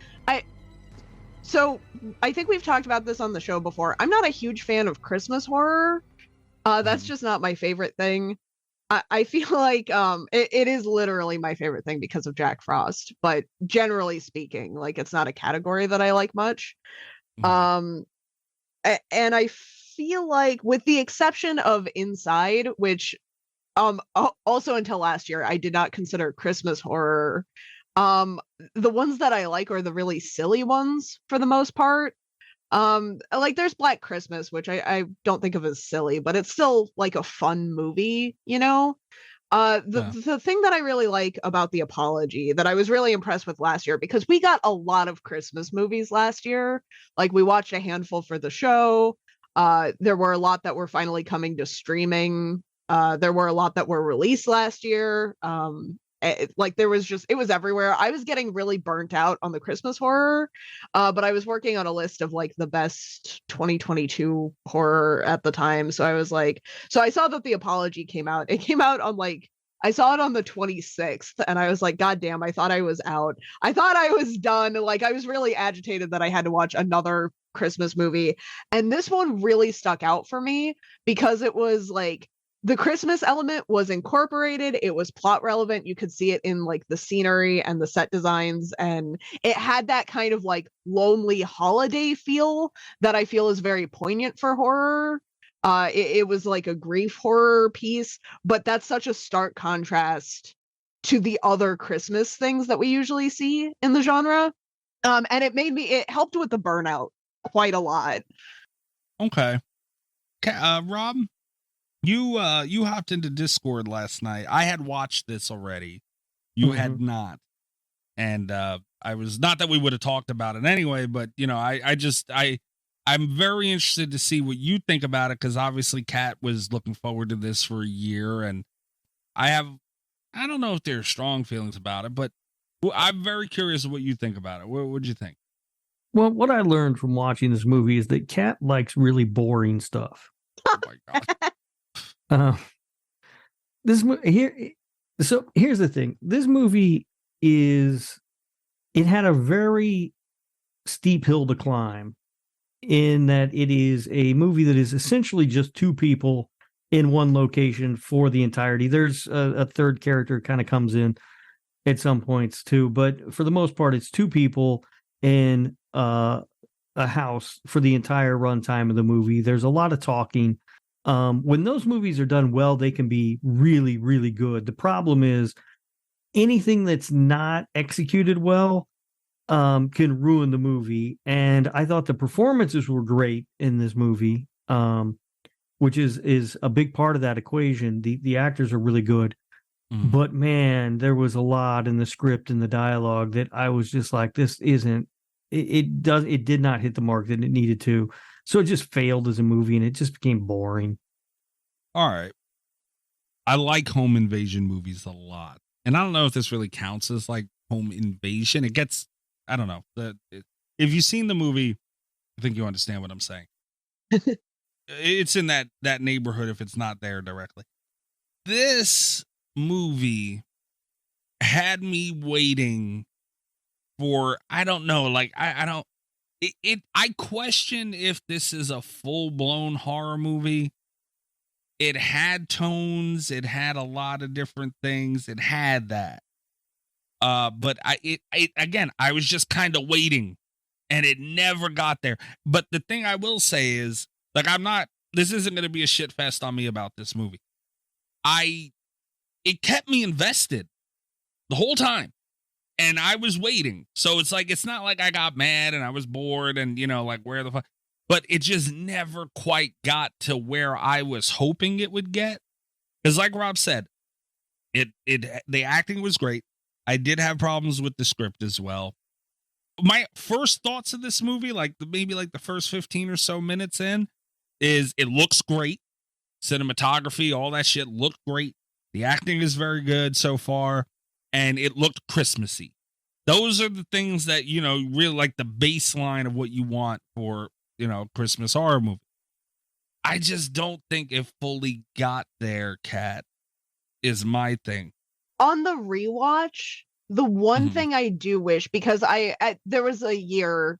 So I think we've talked about this on the show before. I'm not a huge fan of Christmas horror. That's just not my favorite thing. I feel like it is literally my favorite thing because of Jack Frost, but generally speaking, like it's not a category that I like much. And I feel like, with the exception of Inside, which also until last year I did not consider Christmas horror, the ones that I like are the really silly ones for the most part. Like there's Black Christmas, which I don't think of as silly, but it's still like a fun movie, The thing that I really like about The Apology, that I was really impressed with last year, because we got a lot of Christmas movies last year. Like we watched a handful for the show. There were a lot that were finally coming to streaming. There were a lot that were released last year. It was everywhere. I was getting really burnt out on the Christmas horror, but I was working on a list of like the best 2022 horror at the time. So I was like, I saw that The Apology came out. It came out on I saw it on the 26th, and I was like, God damn, I thought I was out. I thought I was done. Like I was really agitated that I had to watch another Christmas movie. And this one really stuck out for me because it was like, the Christmas element was incorporated. It was plot relevant. You could see it in like the scenery and the set designs, and it had that kind of like lonely holiday feel that I feel is very poignant for horror. It was like a grief horror piece, but that's such a stark contrast to the other Christmas things that we usually see in the genre. And it helped with the burnout quite a lot. Okay. Rob, you hopped into Discord last night. I had watched this already. You had not. And I was, not that we would have talked about it anyway, but you know, I'm very interested to see what you think about it, because obviously Kat was looking forward to this for a year, and I don't know if there are strong feelings about it, but I'm very curious what you think about it. What'd you think? Well, what I learned from watching this movie is that Kat likes really boring stuff. Oh my God. Here's the thing. This movie it had a very steep hill to climb, in that it is a movie that is essentially just two people in one location for the entirety. There's a third character kind of comes in at some points too, but for the most part, it's two people in a house for the entire runtime of the movie. There's a lot of talking. When those movies are done well, they can be really, really good. The problem is anything that's not executed well can ruin the movie. And I thought the performances were great in this movie, which is a big part of that equation. The actors are really good, but man, there was a lot in the script and the dialogue that I was just like, this isn't. It did not hit the mark that it needed to, so it just failed as a movie, and it just became boring. All right, I like home invasion movies a lot, and I don't know if this really counts as like home invasion. It gets, I don't know. If you've seen the movie, I think you understand what I'm saying. It's in that neighborhood if it's not there directly. This movie had me waiting for, I don't know, like I question if this is a full-blown horror movie. It had tones, it had a lot of different things, it had that. But I was just kind of waiting, and it never got there. But the thing I will say is, like, this isn't going to be a shit fest on me about this movie. It kept me invested the whole time, and I was waiting. So it's like, it's not like I got mad and I was bored and, you know, like, where the fuck, but it just never quite got to where I was hoping it would get. Because like Rob said, the acting was great. I did have problems with the script as well. My first thoughts of this movie, maybe the first 15 or so minutes in, is it looks great. Cinematography, all that shit looked great. The acting is very good so far, and it looked Christmassy. Those are the things that, you know, really like the baseline of what you want for, you know, Christmas horror movie. I just don't think it fully got there, Kat, is my thing. On the rewatch, the one thing I do wish, because there was a year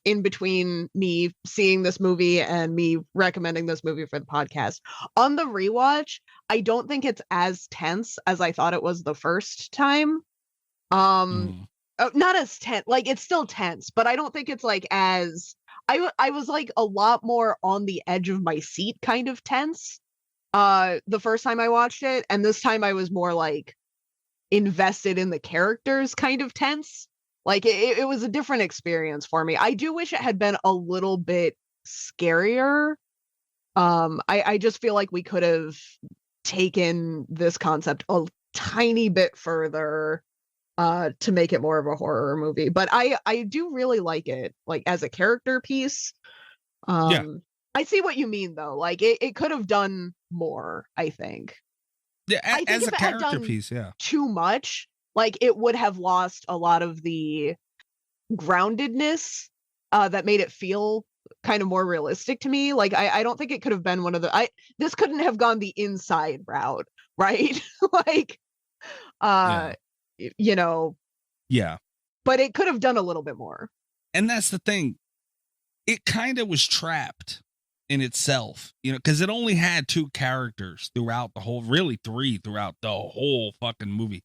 in between me seeing this movie and me recommending this movie for the podcast. On the rewatch, I don't think it's as tense as I thought it was the first time. Not as tense, like, it's still tense, but I don't think it's like as I was like a lot more on the edge of my seat kind of tense the first time I watched it, and this time I was more like invested in the characters kind of tense. Like, it was a different experience for me. I do wish it had been a little bit scarier. I just feel like we could have taken this concept a tiny bit further to make it more of a horror movie. But I do really like it, like, as a character piece. Yeah. I see what you mean, though. Like, it could have done more, I think. Yeah, I think as if a it had character done piece, yeah. too much, like, it would have lost a lot of the groundedness that made it feel kind of more realistic to me. Like, I don't think it could have been one of the this couldn't have gone the inside route, right? Like, you know. Yeah. But it could have done a little bit more. And that's the thing. It kind of was trapped in itself, because it only had 2 characters throughout the whole, really 3 throughout the whole fucking movie.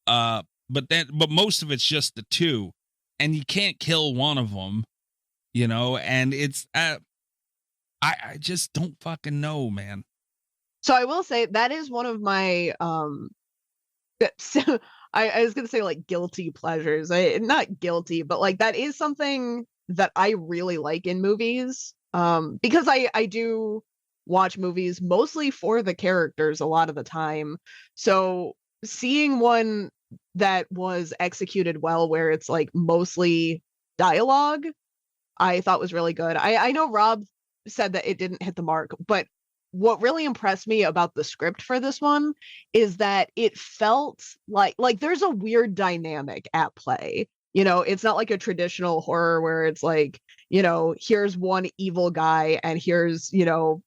But most of it's just the 2, and you can't kill one of them, and it's, I just don't fucking know, man. So I will say that is one of my, I was going to say like guilty pleasures. Not guilty, but like that is something that I really like in movies. Because I do watch movies mostly for the characters a lot of the time. So seeing one that was executed well, where it's like mostly dialogue, I thought was really good. I know Rob said that it didn't hit the mark, but what really impressed me about the script for this one is that it felt like there's a weird dynamic at play. It's not like a traditional horror where it's like, here's one evil guy and here's,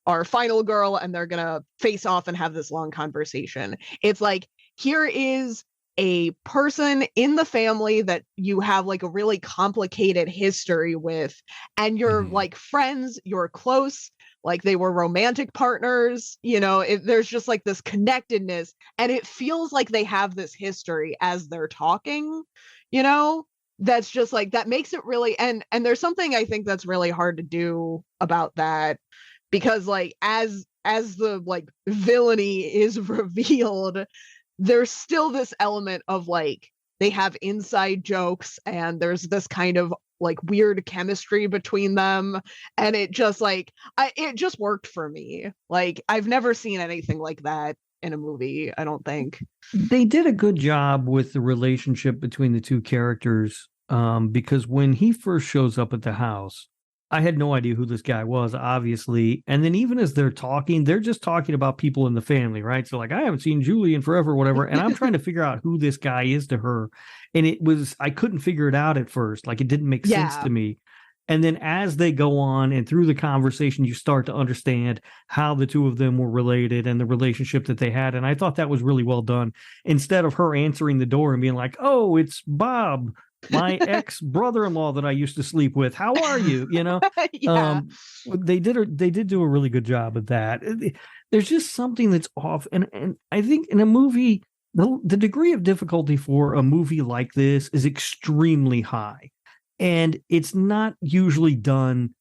our final girl, and they're gonna face off and have this long conversation. It's like, here is a person in the family that you have like a really complicated history with, and you're like friends, you're close, like they were romantic partners, there's just like this connectedness, and it feels like they have this history as they're talking, that's just like, that makes it really, and there's something I think that's really hard to do about that, because like as the like villainy is revealed, there's still this element of like they have inside jokes and there's this kind of like weird chemistry between them, and it just like it just worked for me. Like I've never seen anything like that in a movie, I don't think. They did a good job with the relationship between the 2 characters, because when he first shows up at the house, I had no idea who this guy was, obviously. And then even as they're talking, they're just talking about people in the family, right? So like, I haven't seen Julie in forever, whatever. And I'm trying to figure out who this guy is to her. And I couldn't figure it out at first. Like, it didn't make sense to me. And then as they go on and through the conversation, you start to understand how the 2 of them were related and the relationship that they had. And I thought that was really well done. Instead of her answering the door and being like, "Oh, it's Bob, my ex-brother-in-law that I used to sleep with. How are you?" Yeah. They did do a really good job of that. There's just something that's off. And I think in a movie, the degree of difficulty for a movie like this is extremely high. And it's not usually done.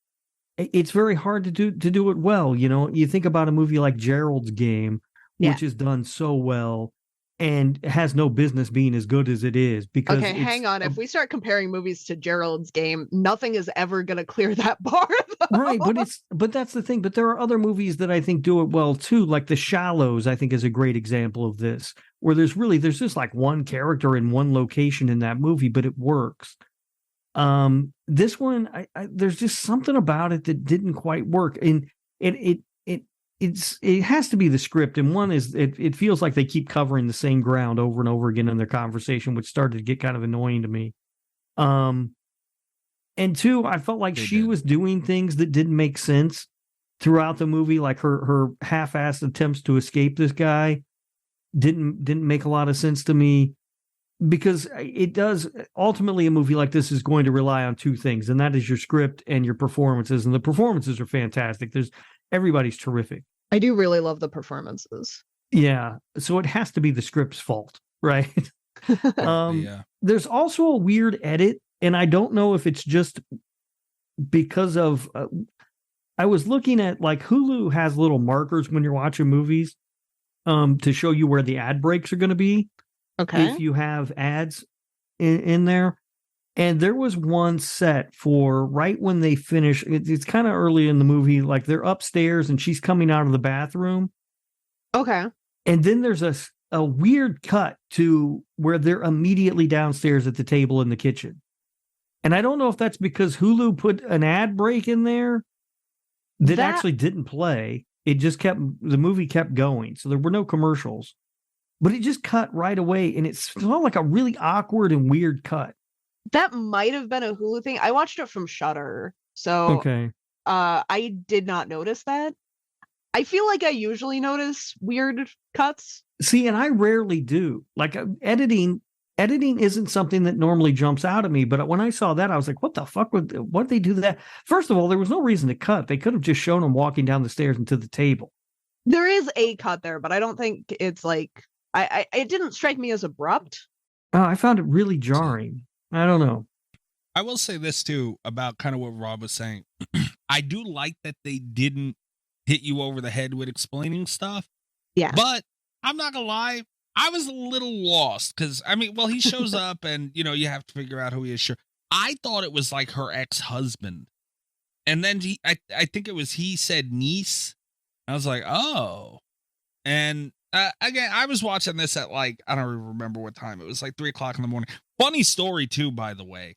It's very hard to do it well. You think about a movie like Gerald's Game, which is done so well and has no business being as good as it is. Because hang on. If we start comparing movies to Gerald's Game, nothing is ever going to clear that bar, though. Right, but that's the thing. But there are other movies that I think do it well too, like The Shallows. I think is a great example of this, where there's just like one character in one location in that movie, but it works. This one, there's just something about it that didn't quite work, and it has to be the script. And one is it feels like they keep covering the same ground over and over again in their conversation, which started to get kind of annoying to me. And 2, I felt like she was doing things that didn't make sense throughout the movie, like her half-assed attempts to escape this guy didn't make a lot of sense to me. Because it does, ultimately, a movie like this is going to rely on 2 things, and that is your script and your performances. And the performances are fantastic. Everybody's terrific. I do really love the performances. Yeah. So it has to be the script's fault, right? There's also a weird edit, and I don't know if it's just because of, I was looking at, like, Hulu has little markers when you're watching movies to show you where the ad breaks are going to be. Okay. If you have ads in there. And there was one set for right when they finish. It's kind of early in the movie. Like they're upstairs and she's coming out of the bathroom. Okay. And then there's a weird cut to where they're immediately downstairs at the table in the kitchen. And I don't know if that's because Hulu put an ad break in there that actually didn't play. It just the movie kept going. So there were no commercials. But it just cut right away, and it felt like a really awkward and weird cut. That might have been a Hulu thing. I watched it from Shudder, so okay. I did not notice that. I feel like I usually notice weird cuts. See, and I rarely do. Like editing, editing isn't something that normally jumps out at me, but when I saw that, I was like, what the fuck what'd they do that? First of all, there was no reason to cut. They could have just shown him walking down the stairs and to the table. There is a cut there, but I don't think it's like, it didn't strike me as abrupt. I found it really jarring. I don't know. I will say this too about kind of what Rob was saying. I do like that they didn't hit you over the head with explaining stuff. Yeah. But I'm not gonna lie, I was a little lost because he shows up and you have to figure out who he is. Sure. I thought it was like her ex-husband. And then I think he said niece. I was like, oh. And again, I was watching this at I don't even remember what time. It was like 3:00 in the morning. Funny story too, by the way.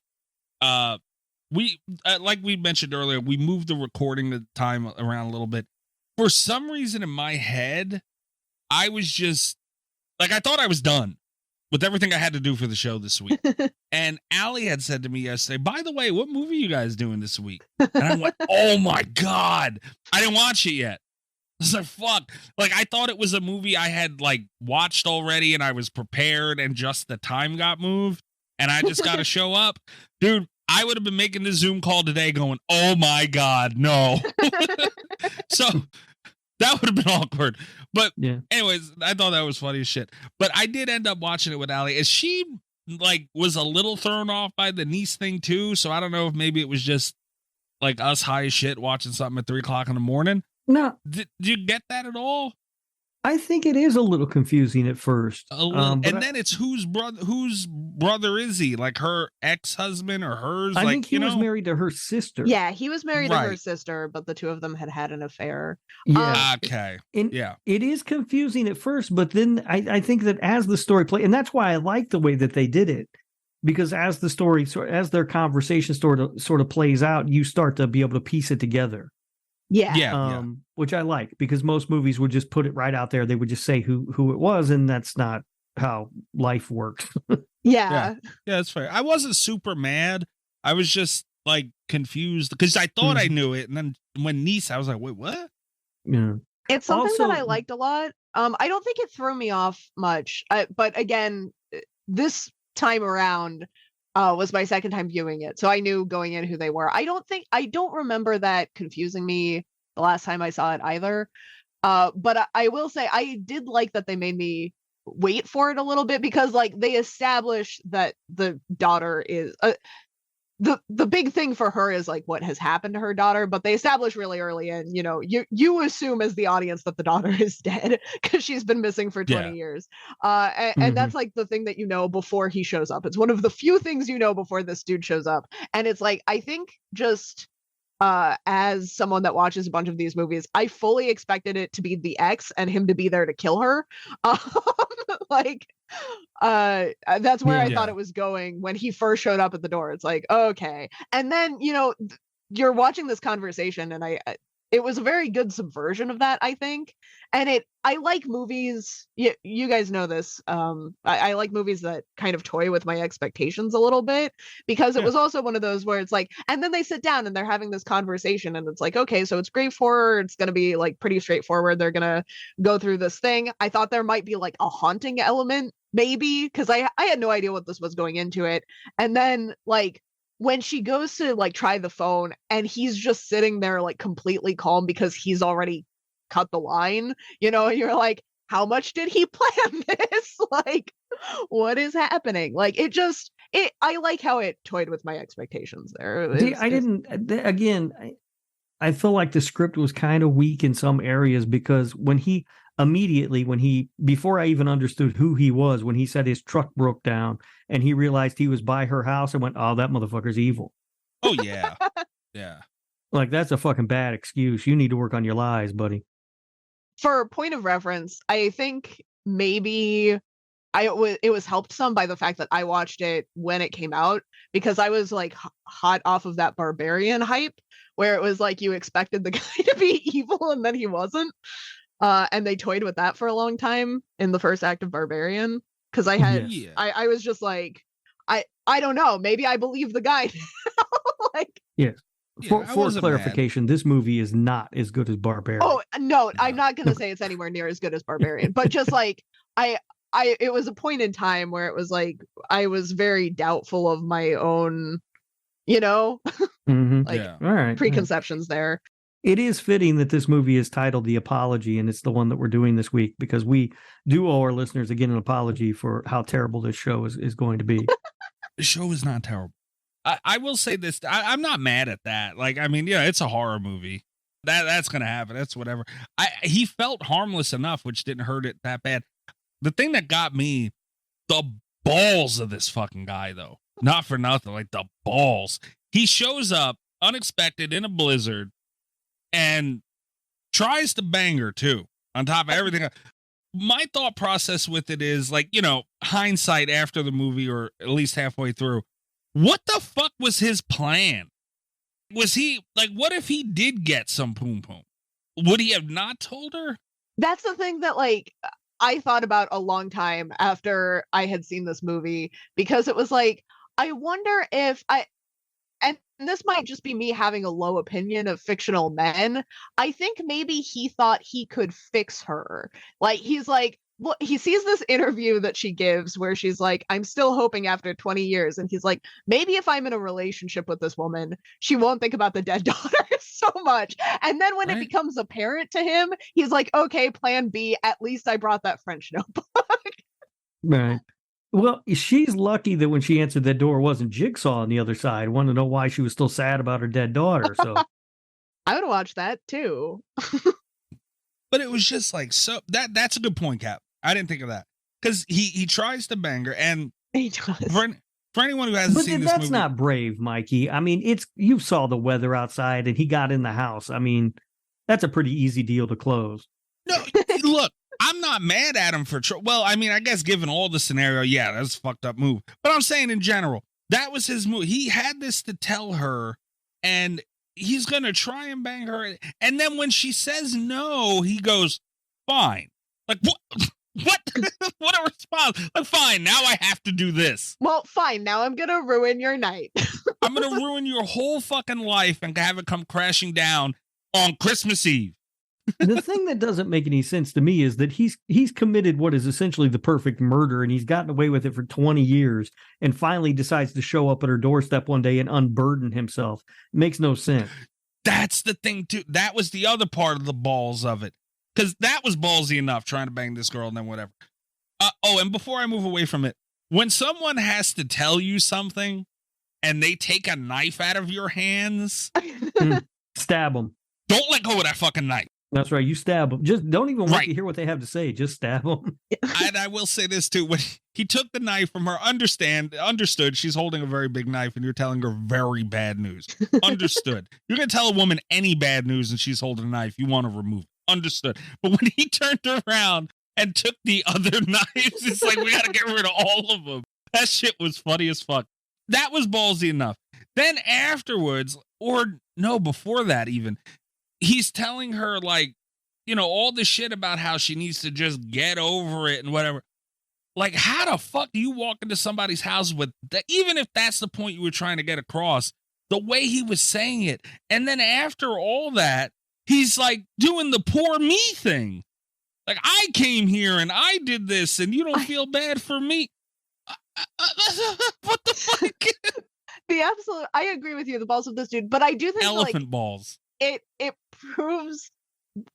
We like we mentioned earlier, we moved the recording time around a little bit. For some reason in my head, I was just I thought I was done with everything I had to do for the show this week. And Allie had said to me yesterday, by the way, what movie are you guys doing this week? And I'm like, oh my God, I didn't watch it yet. I was like, fuck. I thought it was a movie I had watched already and I was prepared and just the time got moved and I just got to show up. Dude, I would have been making the Zoom call today going, oh my God, no. So that would have been awkward. But anyways, I thought that was funny as shit. But I did end up watching it with Allie. And she was a little thrown off by the niece thing too. So I don't know if maybe it was just us high as shit watching something at 3:00 in the morning. No. Did you get that at all? I think it is a little confusing at first. And then it's whose brother is he? Her ex-husband or hers? I think he was married to her sister. Yeah, he was married to her sister, but the two of them had an affair. Yeah. Okay. Yeah. It is confusing at first, but then I think that as the story plays, and that's why I like the way that they did it, because as the story, as their conversation sort of plays out, you start to be able to piece it together. Yeah. Which I like, because most movies would just put it right out there. They would just say who it was, and that's not how life works. Yeah, that's fair. I wasn't super mad. I was just confused because I thought I knew it, and then when niece, I was like, wait, what? Yeah, it's something that I liked a lot. I don't think it threw me off much, but again, this time around was my second time viewing it, so I knew going in who they were. I don't remember that confusing me the last time I saw it either. But I will say I did like that they made me wait for it a little bit, because they establish that the daughter is the big thing for her is what has happened to her daughter, but they establish really early in, you assume as the audience that the daughter is dead because she's been missing for 20 years. And that's the thing that before he shows up. It's one of the few things before this dude shows up. And it's I think just as someone that watches a bunch of these movies, I fully expected it to be the ex and him to be there to kill her. That's where I thought it was going when he first showed up at the door. It's okay. And then, you're watching this conversation, and it was a very good subversion of that, I think. And I like movies. You guys know this. I like movies that kind of toy with my expectations a little bit, because it was also one of those where it's and then they sit down and they're having this conversation, and it's okay, so it's great for her. It's going to be pretty straightforward. They're going to go through this thing. I thought there might be a haunting element, maybe, because I had no idea what this was going into it. And then when she goes to try the phone, and he's just sitting there completely calm because he's already cut the line, and you're how much did he plan this? What is happening? I like how it toyed with my expectations there. I feel like the script was kind of weak in some areas, because before I even understood who he was, when he said his truck broke down and he realized he was by her house, I went, oh, that motherfucker's evil. Oh, yeah. Yeah. That's a fucking bad excuse. You need to work on your lies, buddy. For point of reference, I think maybe it was helped some by the fact that I watched it when it came out, because I was hot off of that Barbarian hype, where it was you expected the guy to be evil and then he wasn't. And they toyed with that for a long time in the first act of Barbarian, because I was just I don't know, maybe I believe the guy. Yes. For clarification, this movie is not as good as Barbarian. Oh no, I'm not gonna say it's anywhere near as good as Barbarian, but just it was a point in time where it was like I was very doubtful of my own, Mm-hmm. like All right, preconceptions there. It is fitting that this movie is titled The Apology, and it's the one that we're doing this week because we do owe our listeners again an apology for how terrible this show is going to be. The show is not terrible. I will say this. I'm not mad at that. Like, I mean, yeah, it's a horror movie. That's going to happen. That's whatever. He felt harmless enough, which didn't hurt it that bad. The thing that got me, the balls of this fucking guy, though. Not for nothing. Like, the balls. He shows up unexpected in a blizzard and tries to bang her, too, on top of everything. My thought process with it is, like, hindsight after the movie or at least halfway through. What the fuck was his plan? Was he, like, what if he did get some poom poom? Would he have not told her? That's the thing that, like, I thought about a long time after I had seen this movie, because it was like, I wonder if and this might just be me having a low opinion of fictional men. I think maybe he thought he could fix her. Like, he's like, look, he sees this interview that she gives where she's like, I'm still hoping after 20 years. And he's like, maybe if I'm in a relationship with this woman, she won't think about the dead daughter so much. And then when it becomes apparent to him, he's like, okay, plan B, at least I brought that French notebook. Right. Well, she's lucky that when she answered that door, it wasn't Jigsaw on the other side. Want to know why she was still sad about her dead daughter. So I would watch that too. But it was just like, so that's a good point, Cap. I didn't think of that. Because he tries to bang her, and he does. For anyone who hasn't seen this movie. But that's not brave, Mikey. I mean, you saw the weather outside and he got in the house. I mean, that's a pretty easy deal to close. No, look, I'm not mad at him for, well, I mean, I guess given all the scenario, yeah, that's a fucked up move. But I'm saying in general, that was his move. He had this to tell her, and he's going to try and bang her. And then when she says no, he goes, fine. Like, what? What? What a response. Like, fine, now I have to do this. Well, fine, now I'm going to ruin your night. I'm going to ruin your whole fucking life and have it come crashing down on Christmas Eve. The thing that doesn't make any sense to me is that he's committed what is essentially the perfect murder, and he's gotten away with it for 20 years and finally decides to show up at her doorstep one day and unburden himself. It makes no sense. That's the thing, too. That was the other part of the balls of it. Because that was ballsy enough, trying to bang this girl and then whatever. And before I move away from it, when someone has to tell you something and they take a knife out of your hands, stab them. Don't let go of that fucking knife. That's right. You stab them. Just don't even wait to hear what they have to say. Just stab them. And I will say this too: when he took the knife from her, understood she's holding a very big knife, and you're telling her very bad news. Understood. You're gonna tell a woman any bad news, and she's holding a knife. You want to remove it. Understood. But when he turned around and took the other knives, it's like, we got to get rid of all of them. That shit was funny as fuck. That was ballsy enough. Then afterwards, or no, before that even, he's telling her, like, all the shit about how she needs to just get over it and whatever. Like, how the fuck do you walk into somebody's house with that? Even if that's the point you were trying to get across, the way he was saying it. And then after all that, he's like doing the poor me thing. Like, I came here and I did this and you don't feel bad for me. What the fuck? I agree with you, the balls of this dude, but I do think elephant balls. It proves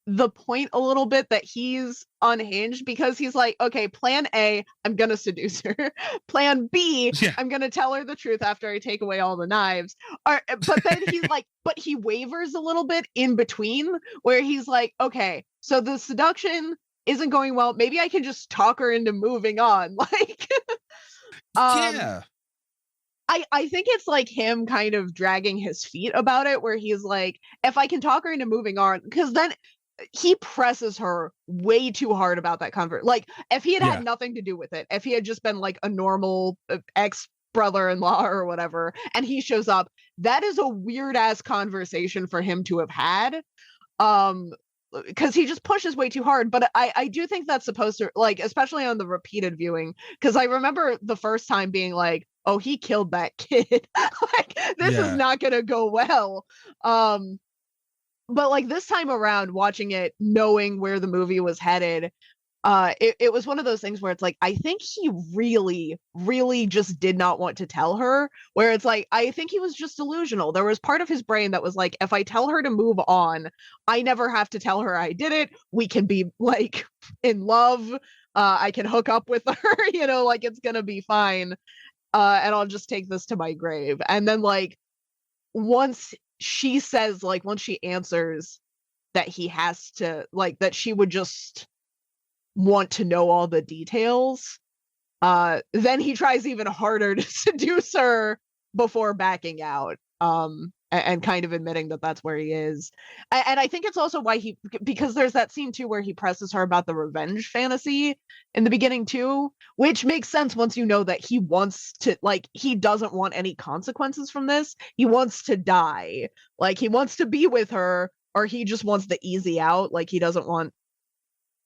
the point a little bit that he's unhinged, because he's like, okay, plan A, I'm gonna seduce her. Plan B, I'm gonna tell her the truth after I take away all the knives. But then he's like, but he wavers a little bit in between, where he's like, okay, so the seduction isn't going well. Maybe I can just talk her into moving on. Like, yeah. I think it's like him kind of dragging his feet about it, where he's like, if I can talk her into moving on, because then he presses her way too hard about that convert. Like, if he had nothing to do with it, if he had just been like a normal ex-brother-in-law or whatever, and he shows up, that is a weird ass conversation for him to have had. Because he just pushes way too hard. But I do think that's supposed to, like, especially on the repeated viewing, because I remember the first time being like, oh, he killed that kid. Like, this is not gonna go well. But like this time around, watching it, knowing where the movie was headed, it was one of those things where it's like, I think he really, really just did not want to tell her, where it's like, I think he was just delusional. There was part of his brain that was like, if I tell her to move on, I never have to tell her I did it. We can be like in love. I can hook up with her, you know, like it's gonna be fine. And I'll just take this to my grave. And then like once she says, like once she answers that he has to, like that she would just want to know all the details, then he tries even harder to seduce her before backing out, and kind of admitting that that's where he is. And I think it's also why because there's that scene too where he presses her about the revenge fantasy in the beginning too, which makes sense once you know that he wants to, like, he doesn't want any consequences from this. He wants to die. Like, he wants to be with her, or he just wants the easy out. Like, he doesn't want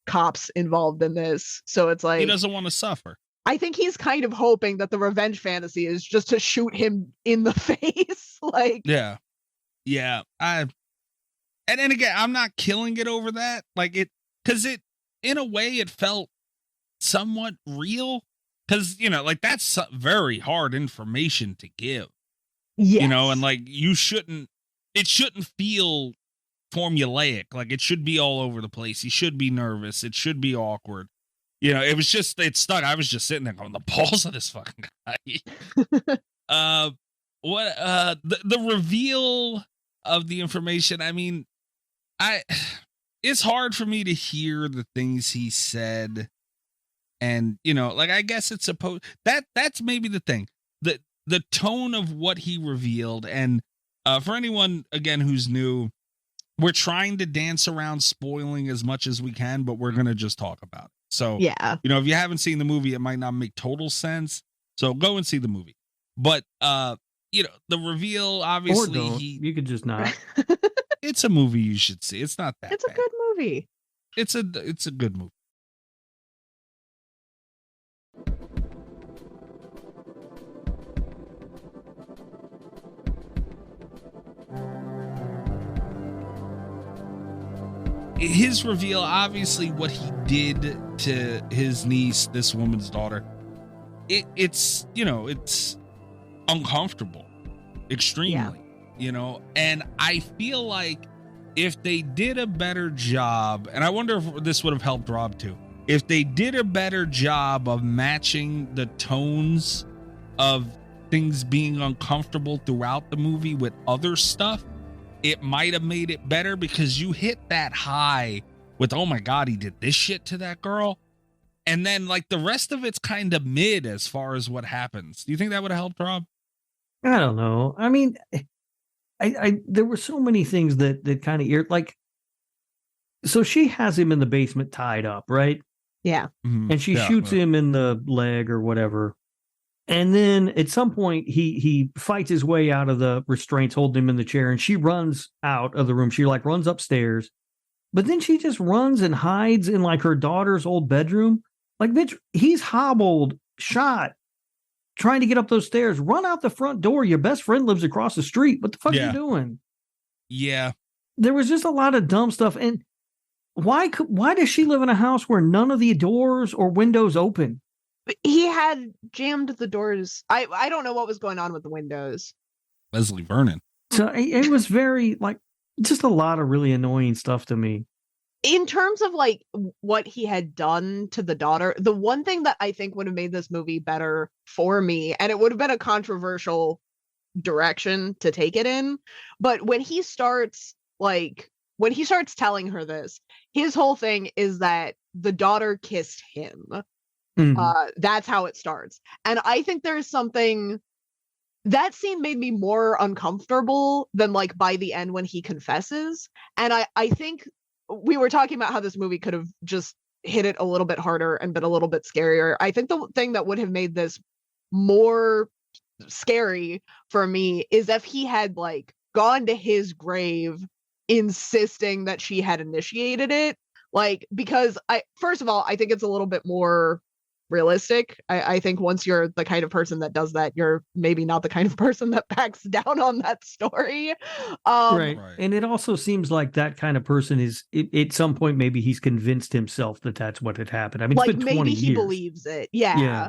cops involved in this. So it's like, he doesn't want to suffer. I think he's kind of hoping that the revenge fantasy is just to shoot him in the face. Like, yeah. And again, I'm not killing it over that. Like because in a way it felt somewhat real, because, you know, like that's very hard information to give. yes. You know, and like it shouldn't feel formulaic. Like, it should be all over the place. He should be nervous. It should be awkward. You know, it stuck. I was just sitting there going, the balls of this fucking guy. The reveal of the information, I mean, it's hard for me to hear the things he said. And, you know, like, I guess it's supposed that's maybe the thing. The tone of what he revealed. And for anyone, again, who's new, we're trying to dance around spoiling as much as we can, but we're going to just talk about it. So, yeah, you know, if you haven't seen the movie, it might not make total sense. So go and see the movie. But, you know, the reveal, obviously, you could just not. It's a movie you should see. It's not that it's bad. a good movie. It's a good movie. His reveal, obviously, what he did to his niece, this woman's daughter, it's, you know, it's uncomfortable, extremely, you know, and I feel like if they did a better job, and I wonder if this would have helped Rob too, if they did a better job of matching the tones of things being uncomfortable throughout the movie with other stuff, it might have made it better, because you hit that high with, oh my God, he did this shit to that girl. And then like the rest of it's kind of mid as far as what happens. Do you think that would have helped, Rob? I don't know. I mean, I there were so many things that kind of like, so she has him in the basement tied up, right? Yeah. Mm-hmm. And she shoots him in the leg or whatever. And then at some point he fights his way out of the restraints holding him in the chair, and she runs out of the room. She like runs upstairs, but then she just runs and hides in like her daughter's old bedroom. Like, bitch, he's hobbled, shot, trying to get up those stairs. Run out the front door. Your best friend lives across the street. What the fuck are you doing? Yeah. There was just a lot of dumb stuff. And why does she live in a house where none of the doors or windows open? He had jammed the doors. I don't know what was going on with the windows. Leslie Vernon. So it was very, like, just a lot of really annoying stuff to me. In terms of like what he had done to the daughter, the one thing that I think would have made this movie better for me, and it would have been a controversial direction to take it in, but when he starts telling her this, his whole thing is that the daughter kissed him. That's how it starts. And I think there's something, that scene made me more uncomfortable than like by the end when he confesses. And I think we were talking about how this movie could have just hit it a little bit harder and been a little bit scarier. I think the thing that would have made this more scary for me is if he had like gone to his grave insisting that she had initiated it. Like, because first of all, I think it's a little bit more realistic. I think once you're the kind of person that does that, you're maybe not the kind of person that backs down on that story. Right. And it also seems like that kind of person is at some point, maybe he's convinced himself that that's what had happened. I mean, it's like been 20 maybe years. He believes it. Yeah.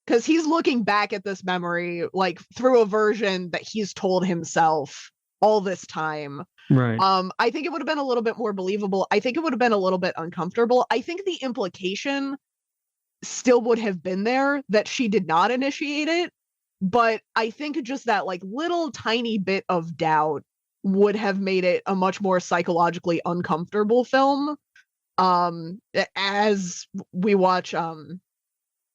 Because he's looking back at this memory like through a version that he's told himself all this time. Right. I think it would have been a little bit more believable. I think it would have been a little bit uncomfortable. I think the implication still would have been there that she did not initiate it, but I think just that like little tiny bit of doubt would have made it a much more psychologically uncomfortable film. As we watch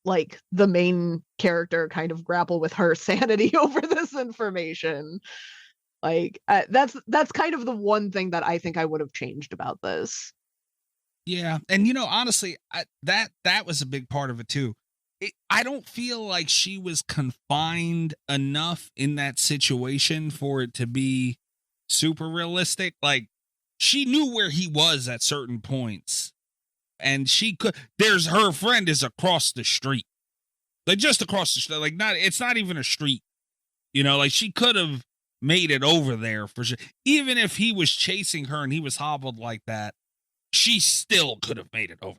like the main character kind of grapple with her sanity over this information. Like that's kind of the one thing that I think I would have changed about this. Yeah. And, you know, honestly, that was a big part of it, too. I don't feel like she was confined enough in that situation for it to be super realistic. Like, she knew where he was at certain points. And her friend is across the street. Like, just across the street. Like, it's not even a street. You know, like, she could have made it over there for sure. Even if he was chasing her and he was hobbled like that, she still could have made it over,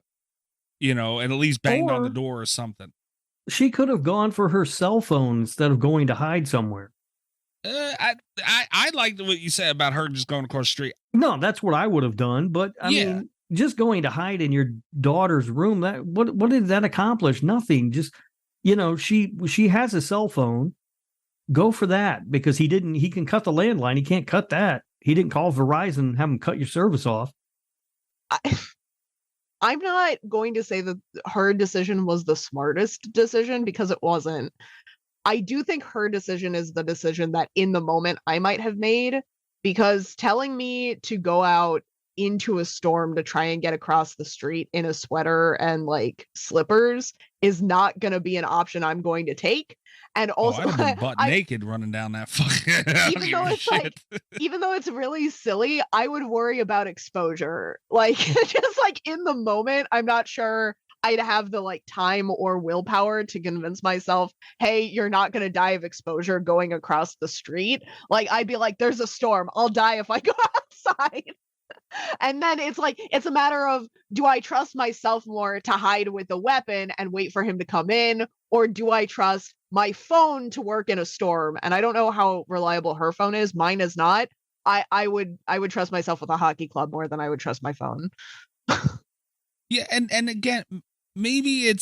you know, and at least banged on the door or something. She could have gone for her cell phone instead of going to hide somewhere. I liked what you said about her just going across the street. No, that's what I would have done. But I mean, just going to hide in your daughter's room, what did that accomplish? Nothing. Just, you know, she has a cell phone. Go for that, because he can cut the landline. He can't cut that. He didn't call Verizon and have them cut your service off. I'm not going to say that her decision was the smartest decision, because it wasn't. I do think her decision is the decision that in the moment I might have made, because telling me to go out into a storm to try and get across the street in a sweater and like slippers is not going to be an option I'm going to take. And also, I'd have been butt naked running down that fucking. Even though it's really silly, I would worry about exposure. Like, just like in the moment, I'm not sure I'd have the like time or willpower to convince myself, hey, you're not going to die of exposure going across the street. Like, I'd be like, there's a storm. I'll die if I go outside. And then it's like, it's a matter of, do I trust myself more to hide with a weapon and wait for him to come in? Or do I trust my phone to work in a storm? And I don't know how reliable her phone is. Mine is not. I would trust myself with a hockey club more than I would trust my phone. Yeah. And again, maybe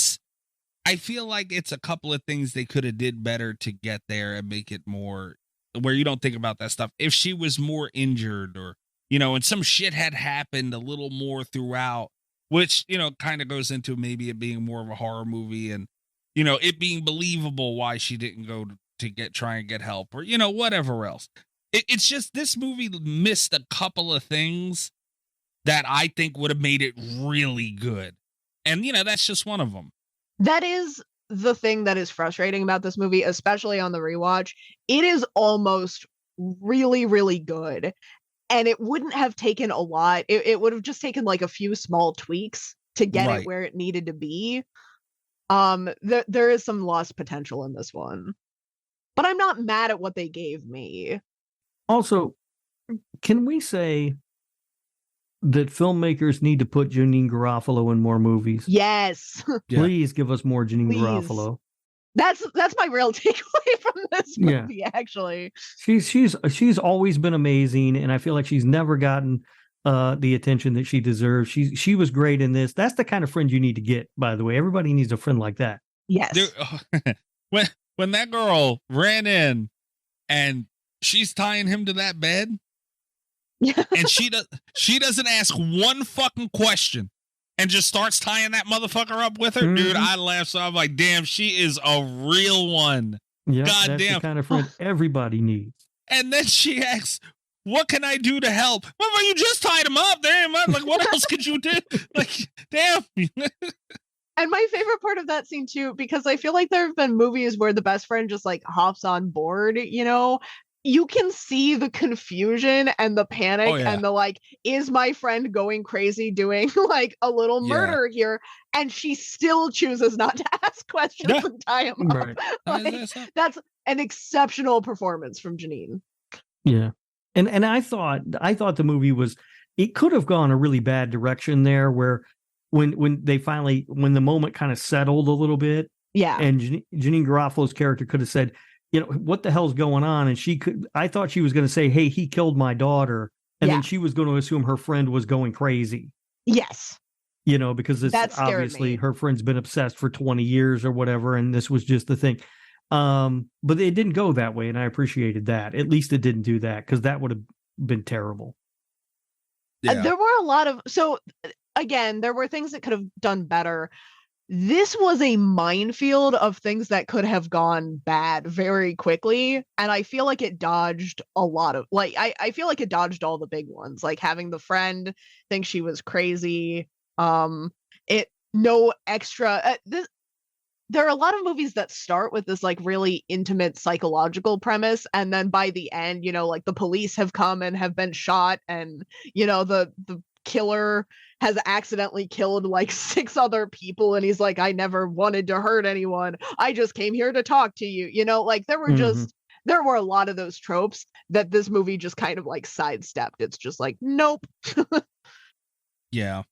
I feel like it's a couple of things they could have did better to get there and make it more where you don't think about that stuff. If she was more injured, or, you know, and some shit had happened a little more throughout, which, you know, kind of goes into maybe it being more of a horror movie, and, you know, it being believable why she didn't go to try and get help, or, you know, whatever else. It's just this movie missed a couple of things that I think would have made it really good. And, you know, that's just one of them. That is the thing that is frustrating about this movie, especially on the rewatch. It is almost really, really good. And it wouldn't have taken a lot. It would have just taken like a few small tweaks to get it where it needed to be. There is some lost potential in this one, but I'm not mad at what they gave me. Also, can we say that filmmakers need to put Janeane Garofalo in more movies? Yes. Please give us more Janeane Garofalo. That's my real takeaway from this movie, actually. She's always been amazing, and I feel like she's never gotten the attention that she deserves. She was great in this. That's the kind of friend you need to get, by the way. Everybody needs a friend like that. Yes. When that girl ran in and she's tying him to that bed, and she doesn't ask one fucking question and just starts tying that motherfucker up with her. Mm-hmm. Dude, I laughed. So I'm like, damn, she is a real one. Yeah, that's the kind of friend everybody needs. And then she asks, what can I do to help? Well, you just tied him up. Damn, like, what else could you do? Like, damn. And my favorite part of that scene, too, because I feel like there have been movies where the best friend just, like, hops on board, you know? you can see the confusion and the panic and the like, is my friend going crazy doing like a little murder here? And she still chooses not to ask questions and tie him up. Like, that's an exceptional performance from Janine. Yeah. And I thought the movie it could have gone a really bad direction there, where when the moment kind of settled a little bit. Yeah. And Janine Garofalo's character could have said, you know, what the hell's going on? And I thought she was going to say, hey, he killed my daughter. And then she was going to assume her friend was going crazy. Yes. You know, because this obviously her friend's been obsessed for 20 years or whatever. And this was just the thing. But it didn't go that way. And I appreciated that. At least it didn't do that, because that would have been terrible. Yeah. There were again, there were things that could have done better. This was a minefield of things that could have gone bad very quickly. And I feel like it dodged a lot of, like, I feel like it dodged all the big ones, like having the friend think she was crazy. No extra, there are a lot of movies that start with this like really intimate psychological premise. And then by the end, you know, like the police have come and have been shot, and, you know, the killer has accidentally killed like 6 other people, and he's like, I never wanted to hurt anyone, I just came here to talk to you, you know, like there were a lot of those tropes that this movie just kind of like sidestepped. It's just like, nope. No.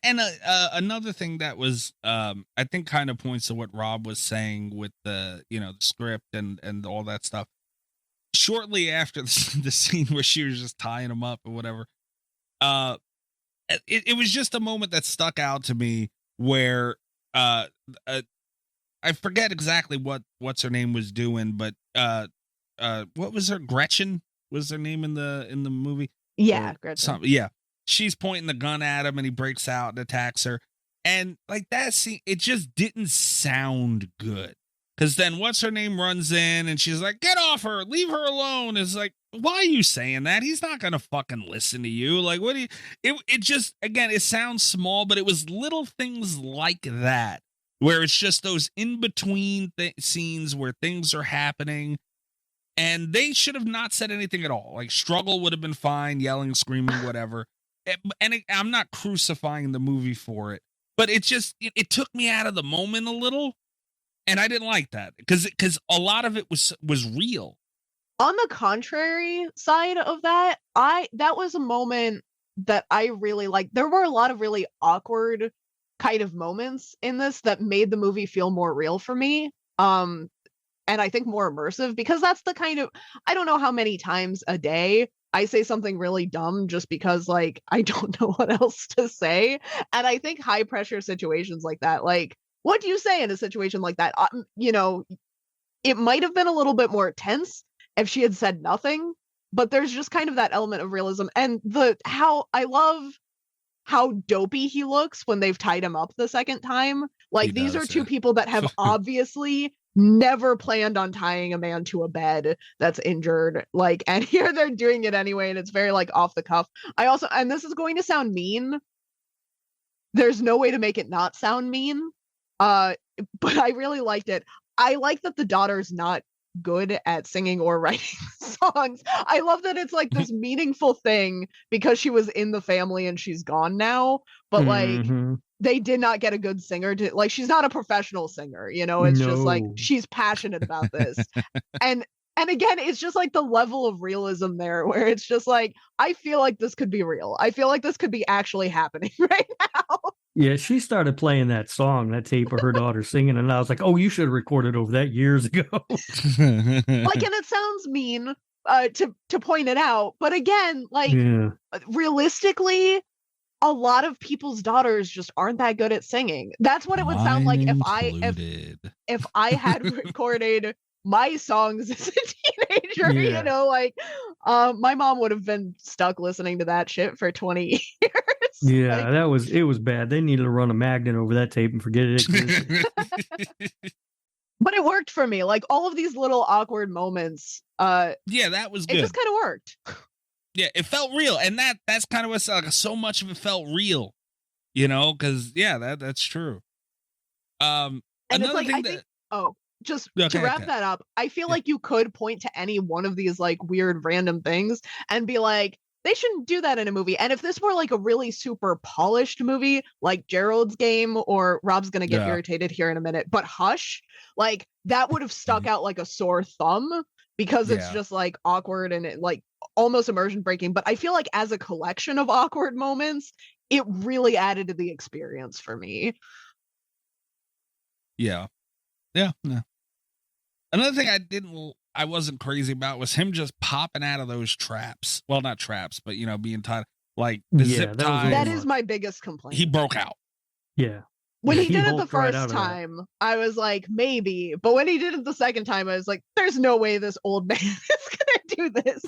And another thing that was I think kind of points to what Rob was saying with the, you know, the script and all that stuff. Shortly after the scene where she was just tying him up or whatever, it was just a moment that stuck out to me where I forget exactly what's her name was doing, but what was her, Gretchen was her name in the movie? Yeah, Gretchen. Yeah. She's pointing the gun at him and he breaks out and attacks her. And like that scene, it just didn't sound good. Because then what's her name runs in and she's like, get off her, leave her alone. It's like, why are you saying that? He's not going to fucking listen to you. Like, what do you, it just, again, it sounds small, but it was little things like that, where it's just those in-between scenes where things are happening. And they should have not said anything at all. Like, struggle would have been fine, yelling, screaming, whatever. I'm not crucifying the movie for it, but it took me out of the moment a little, and I didn't like that because a lot of it was real. On the contrary side of that, that was a moment that I really liked. There were a lot of really awkward kind of moments in this that made the movie feel more real for me. And I think more immersive, because that's the kind of, I don't know how many times a day I say something really dumb just because, like, I don't know what else to say. And I think high pressure situations like that, like, what do you say in a situation like that? You know, it might have been a little bit more tense if she had said nothing, but there's just kind of that element of realism. And I love how dopey he looks when they've tied him up the second time. Like, these are two people that have obviously never planned on tying a man to a bed that's injured, like, and here they're doing it anyway, and it's very like off the cuff. And this is going to sound mean, there's no way to make it not sound mean, but I really liked it. I like that the daughter's not good at singing or writing songs. I love that it's like this meaningful thing because she was in the family and she's gone now, but like they did not get a good singer to, like, she's not a professional singer, you know, it's just like she's passionate about this. and again, it's just like the level of realism there where it's just like, I feel like this could be real. I feel like this could be actually happening right now. Yeah, she started playing that tape of her daughter singing, and I was like, oh, you should have recorded over that years ago. Like, and it sounds mean to point it out, but again, like, realistically, a lot of people's daughters just aren't that good at singing. That's what it would sound like if I had recorded my songs as a teenager, you know, like, my mom would have been stuck listening to that shit for 20 years. Yeah, like, it was bad. They needed to run a magnet over that tape and forget it existed. But it worked for me. Like, all of these little awkward moments. Yeah, that was good. It just kind of worked. Yeah, it felt real, and that's kind of what's like, so much of it felt real, you know, because that's true. And Another it's like, thing just to wrap that up, I feel like you could point to any one of these like weird random things and be like, they shouldn't do that in a movie. And if this were like a really super polished movie, like Gerald's Game, or Rob's gonna get irritated here in a minute, but Hush, like that would have stuck out like a sore thumb because it's just like awkward and it, like almost immersion breaking. But I feel like as a collection of awkward moments, it really added to the experience for me. Yeah. Another thing I wasn't crazy about was him just popping out of those traps. Well, not traps, but you know, being tied like the zip tie. That is my biggest complaint. He broke out. Yeah. When he did it the first time, I was like, maybe. But when he did it the second time, I was like, there's no way this old man is gonna do this.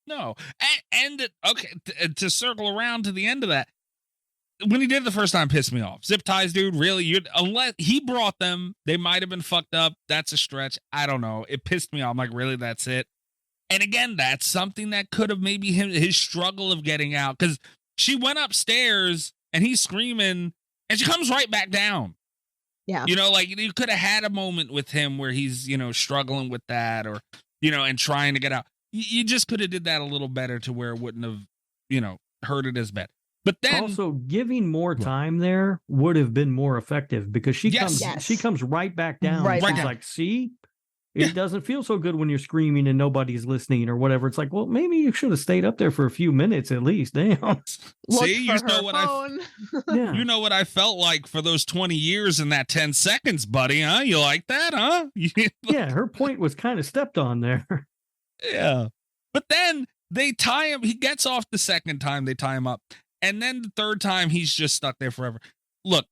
No. And okay, to circle around to the end of that, when he did it the first time, pissed me off. Zip ties, dude, really? Unless he brought them, they might have been fucked up. That's a stretch. I don't know. It pissed me off. I'm like, really? That's it? And again, that's something that could have maybe his struggle of getting out. Because she went upstairs and he's screaming and she comes right back down. Yeah. You know, like you could have had a moment with him where he's, you know, struggling with that or, you know, and trying to get out. You just could have did that a little better to where it wouldn't have, you know, hurt it as bad. But then also giving more time there would have been more effective because she comes right back down. Right She's back. like, see, it doesn't feel so good when you're screaming and nobody's listening or whatever. It's like, well, maybe you should have stayed up there for a few minutes at least. Damn. See, you know what you know what I felt like for those 20 years in that 10 seconds, buddy, huh? You like that, huh? Yeah, her point was kind of stepped on there. Yeah. But then they tie him. He gets off the second time. They tie him up. And then the third time, he's just stuck there forever. Look,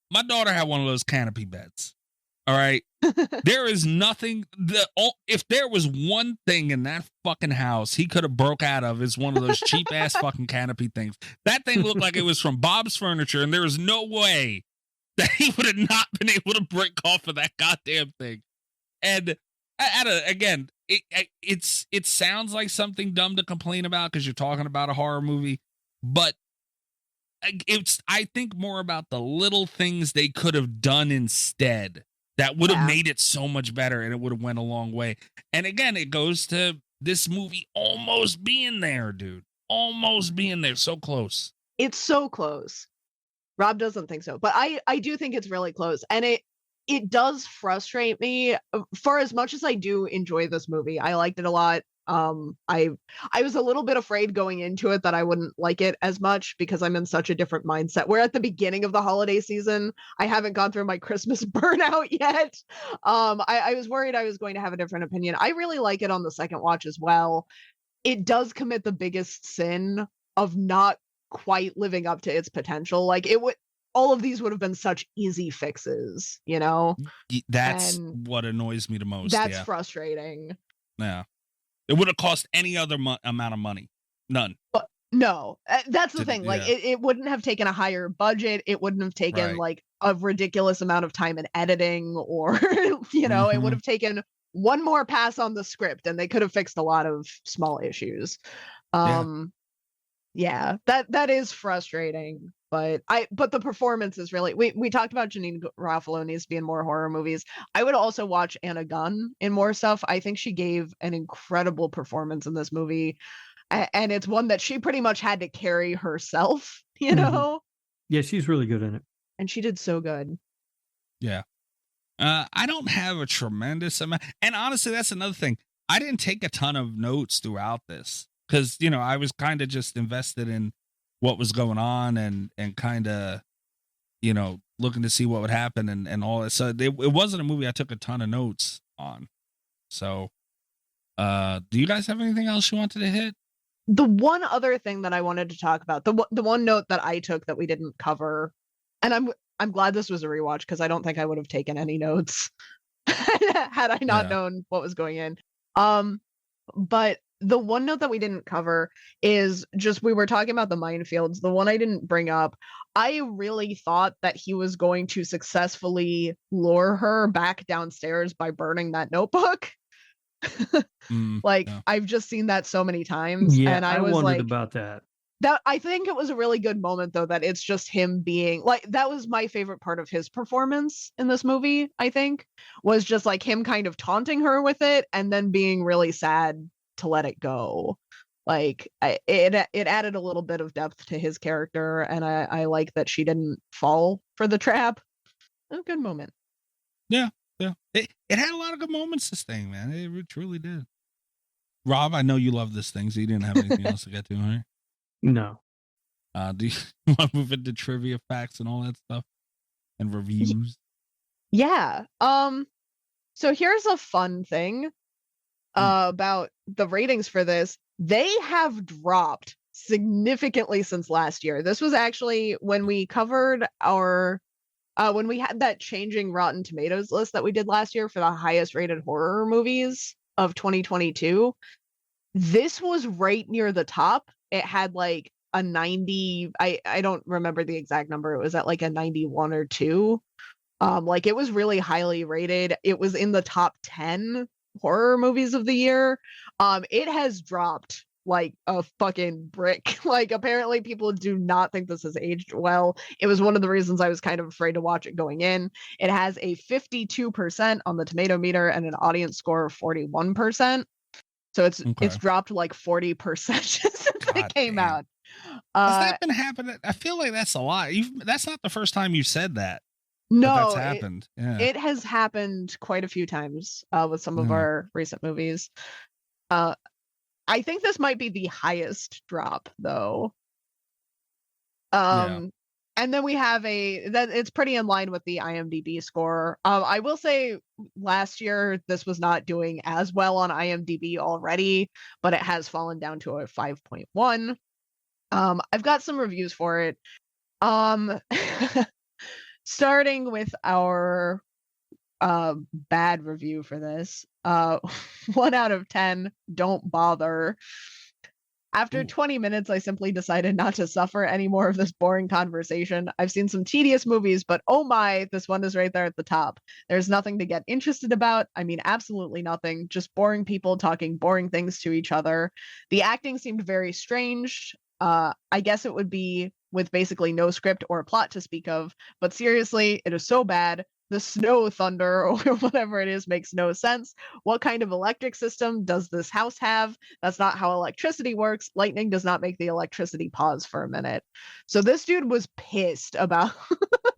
my daughter had one of those canopy beds. All right. There is nothing. If there was one thing in that fucking house he could have broke out of, is one of those cheap ass fucking canopy things. That thing looked like it was from Bob's Furniture, and there is no way that he would have not been able to break off of that goddamn thing. And again, it sounds like something dumb to complain about because you're talking about a horror movie, but I think more about the little things they could have done instead that would have made it so much better, and it would have went a long way. And again, it goes to this movie almost being there, dude. Almost being there. So close. It's so close. Rob doesn't think so, but I do think it's really close. And it does frustrate me. For as much as I do enjoy this movie, I liked it a lot. I was a little bit afraid going into it that I wouldn't like it as much because I'm in such a different mindset. We're at the beginning of the holiday season. I haven't gone through my Christmas burnout yet. I was worried I was going to have a different opinion. I really like it on the second watch as well. It does commit the biggest sin of not quite living up to its potential. Like all of these would have been such easy fixes, you know? That's what annoys me the most. That's frustrating. Yeah. It would have cost any other amount of money. None. But no, that's the thing. Like it wouldn't have taken a higher budget. It wouldn't have taken like a ridiculous amount of time in editing or, you know, it would have taken one more pass on the script and they could have fixed a lot of small issues. Yeah, that is frustrating. But the performance is really, we talked about Janeane Garofalo needs to be in more horror movies. I would also watch Anna Gunn in more stuff. I think she gave an incredible performance in this movie. And it's one that she pretty much had to carry herself, you know? Yeah, she's really good in it. And she did so good. Yeah. I don't have a tremendous amount. And honestly, that's another thing. I didn't take a ton of notes throughout this because, you know, I was kind of just invested in what was going on and kind of, you know, looking to see what would happen and all that. So it wasn't a movie I took a ton of notes on. So do you guys have anything else you wanted to hit? The one other thing that I wanted to talk about, the one note that I took that we didn't cover, and I'm glad this was a rewatch because I don't think I would have taken any notes had I not known what was going in. But the one note that we didn't cover is just, we were talking about the minefields. The one I didn't bring up, I really thought that he was going to successfully lure her back downstairs by burning that notebook. I've just seen that so many times. Yeah, and I wondered like, about that. That I think it was a really good moment, though, that it's just him being like, that was my favorite part of his performance in this movie, I think, was just like him kind of taunting her with it and then being really sad to let it go. Like it added a little bit of depth to his character, and I like that she didn't fall for the trap. A good moment. Yeah. It had a lot of good moments, this thing, man. It truly did. Rob, I know you love this thing, so you didn't have anything else to get to, right? No. Do you want to move into trivia facts and all that stuff and reviews? Yeah. So here's a fun thing about the ratings for this. They have dropped significantly since last year. This was actually when we covered when we had that changing Rotten Tomatoes list that we did last year for the highest rated horror movies of 2022. This was right near the top. It had like a 90. I don't remember the exact number. It was at like a 91 or 2. Like it was really highly rated. It was in the top 10 horror movies of the year. It has dropped like a fucking brick. Like apparently people do not think this has aged well. It was one of the reasons I was kind of afraid to watch it going in. It has a 52% on the tomato meter and an audience score of 41%. So it's dropped like 40% since it came out. Has that been happening? I feel like that's a lot. That's not the first time you said that. No, that's happened. It has happened quite a few times with some of our recent movies. I think this might be the highest drop, though. And then we have it's pretty in line with the IMDb score. I will say last year this was not doing as well on IMDb already, but it has fallen down to a 5.1. I've got some reviews for it. Starting with our bad review for this. 1 out of 10, don't bother. After 20 minutes, I simply decided not to suffer any more of this boring conversation. I've seen some tedious movies, but oh my, this one is right there at the top. There's nothing to get interested about. I mean, absolutely nothing. Just boring people talking boring things to each other. The acting seemed very strange. I guess it would be with basically no script or plot to speak of. But seriously, it is so bad. The snow thunder or whatever it is makes no sense. What kind of electric system does this house have? That's not how electricity works. Lightning does not make the electricity pause for a minute. So this dude was pissed about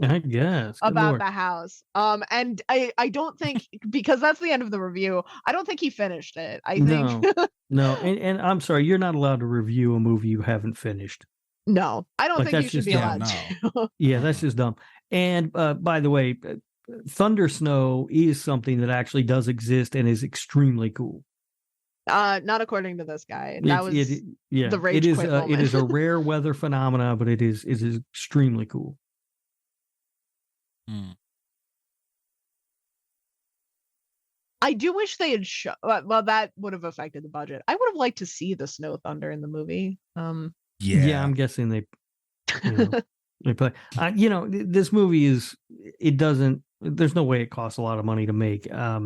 I guess about the house. And I don't think, because that's the end of the review, I don't think he finished it. I think no. And I'm sorry, you're not allowed to review a movie you haven't finished. No, I don't think you should be allowed to. Yeah, that's just dumb. And by the way, thunder snow is something that actually does exist and is extremely cool. Not according to this guy. That was the rage quit moment. It is a rare weather phenomena, but it is extremely cool. I do wish they had shown. Well, that would have affected the budget. I would have liked to see the snow thunder in the movie. Yeah, I'm guessing they play. This movie there's no way it costs a lot of money to make. I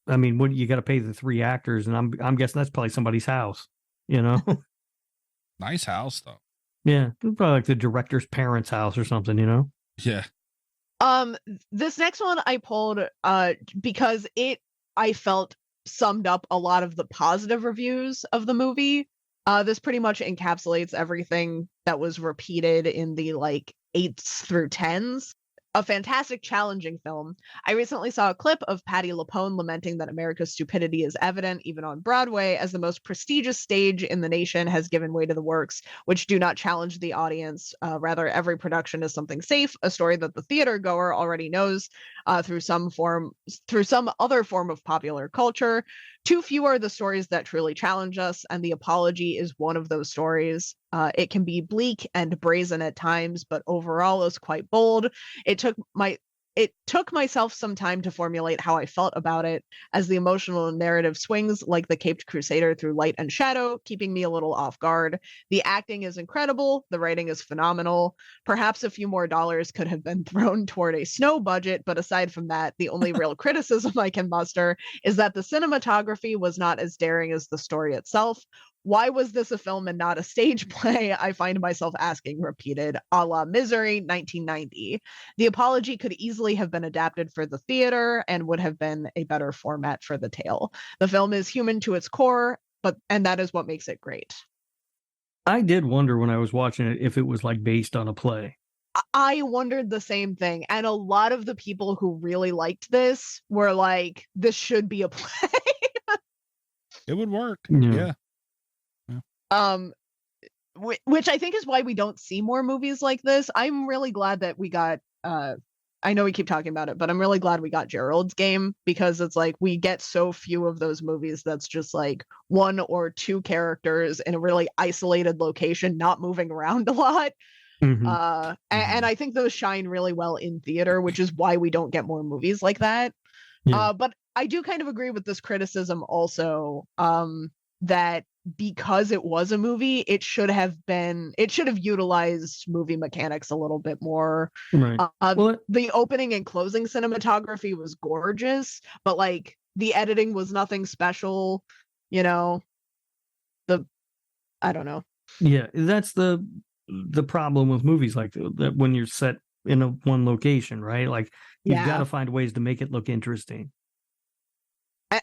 mean, what you got to pay the 3 actors, and I'm guessing that's probably somebody's house. Nice house though. Yeah, probably like the director's parents' house or something. Yeah. This next one I pulled because I felt summed up a lot of the positive reviews of the movie. This pretty much encapsulates everything that was repeated in the 8s through 10s. A fantastic, challenging film. I recently saw a clip of Patti LuPone lamenting that America's stupidity is evident even on Broadway, as the most prestigious stage in the nation has given way to the works which do not challenge the audience. Rather, every production is something safe, a story that the theater goer already knows through some other form of popular culture. Too few are the stories that truly challenge us, and The Apology is one of those stories. It can be bleak and brazen at times, but overall is quite bold. It took myself some time to formulate how I felt about it, as the emotional narrative swings like the caped crusader through light and shadow, keeping me a little off guard. The acting is incredible. The writing is phenomenal. Perhaps a few more dollars could have been thrown toward a snow budget, but aside from that, the only real criticism I can muster is that the cinematography was not as daring as the story itself. why was this a film and not a stage play? I find myself asking repeated, a la Misery, 1990. The Apology could easily have been adapted for the theater and would have been a better format for the tale. The film is human to its core, and that is what makes it great. I did wonder when I was watching it if it was like based on a play. I wondered the same thing. And a lot of the people who really liked this were like, this should be a play. It would work. Yeah. Which I think is why we don't see more movies like this. I'm really glad that we got I know we keep talking about it, but I'm really glad we got Gerald's Game, because it's like we get so few of those movies that's just like one or two characters in a really isolated location, not moving around a lot. And I think those shine really well in theater, which is why we don't get more movies like that. But I do kind of agree with this criticism also, that because it was a movie, it should have utilized movie mechanics a little bit more. Right. The opening and closing cinematography was gorgeous, but like the editing was nothing special, I don't know. Yeah, that's the problem with movies like that when you're set in one location, right? Like you've got to find ways to make it look interesting.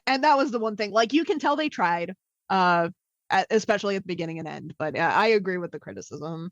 And that was the one thing, like you can tell they tried, especially at the beginning and end, but I agree with the criticism.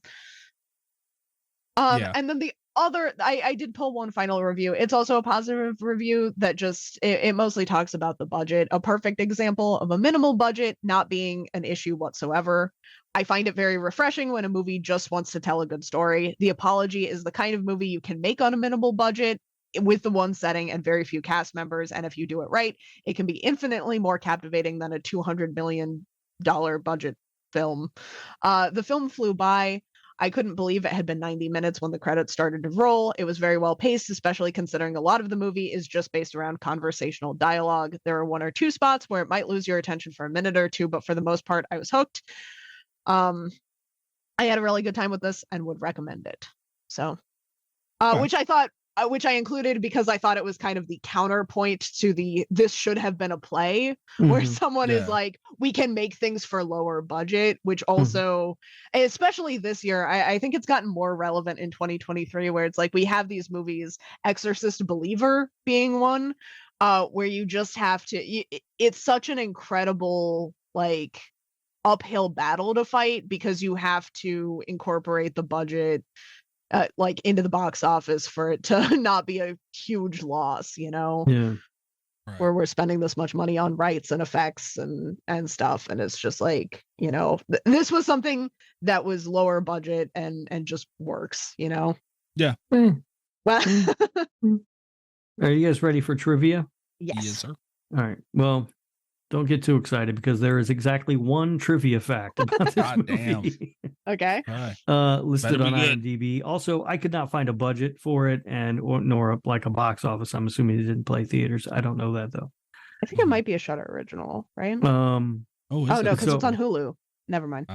And then the other, I did pull one final review. It's also a positive review that just, it mostly talks about the budget, a perfect example of a minimal budget not being an issue whatsoever. I find it very refreshing when a movie just wants to tell a good story. The Apology is the kind of movie you can make on a minimal budget with the one setting and very few cast members. And if you do it right, it can be infinitely more captivating than a $200 million budget film. The film flew by. I couldn't believe it had been 90 minutes when the credits started to roll. It was very well paced, especially considering a lot of the movie is just based around conversational dialogue. There are one or two spots where it might lose your attention for a minute or two, but for the most part, I was hooked. I had a really good time with this and would recommend it. So, which I included because I thought it was kind of the counterpoint to this should have been a play, where someone is like, we can make things for lower budget, which also, especially this year, I think it's gotten more relevant in 2023, where it's like we have these movies, Exorcist Believer being one, where you just have to, it's such an incredible, like, uphill battle to fight because you have to incorporate the budget like into the box office for it to not be a huge loss, right. Where we're spending this much money on rights and effects and stuff, and it's just like, this was something that was lower budget and just works, Well, are you guys ready for trivia? Yes, sir. All right, well, don't get too excited because there is exactly one trivia fact about this movie. Okay. Listed on IMDb. Also, I could not find a budget for it nor a box office. I'm assuming it didn't play theaters. I don't know that though. I think it might be a Shudder original, right? No, because it's on Hulu. Never mind.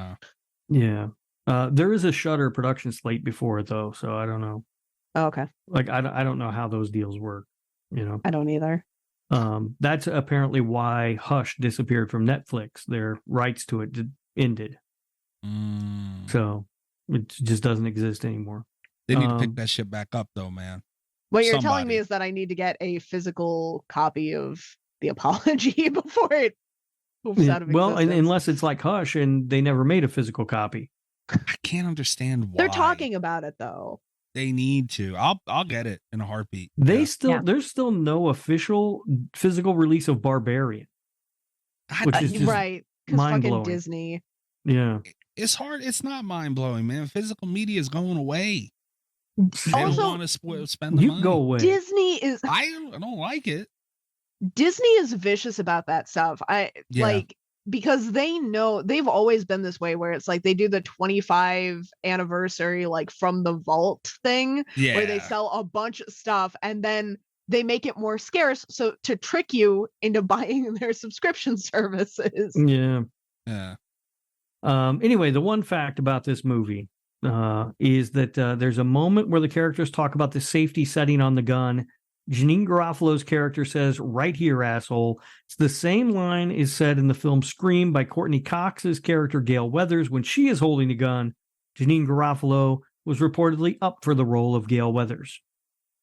Yeah. There is a Shudder production slate before it though, so I don't know. Oh, okay. Like I don't know how those deals work, I don't either. That's apparently why Hush disappeared from Netflix. Their rights to it ended. So it just doesn't exist anymore. They need to pick that shit back up though, man. What you're telling me is that I need to get a physical copy of The Apology before it moves out of existence. Well, unless it's like Hush and they never made a physical copy. I can't understand why. They're talking about it though. They need to. I'll get it in a heartbeat. There's still no official physical release of Barbarian, which is just right. Because fucking Disney. Yeah, it's hard. It's not mind blowing, man. Physical media is going away. They don't want to spend the money. Go away. Disney is. I don't like it. Disney is vicious about that stuff. Because they know they've always been this way where it's like they do the 25 anniversary like from the vault thing where they sell a bunch of stuff and then they make it more scarce so to trick you into buying their subscription services. Anyway, the one fact about this movie is that there's a moment where the characters talk about the safety setting on the gun Janeane Garofalo's character says, "Right here, asshole." It's the same line is said in the film Scream by Courtney Cox's character Gale Weathers when she is holding a gun. Janeane Garofalo was reportedly up for the role of Gale Weathers.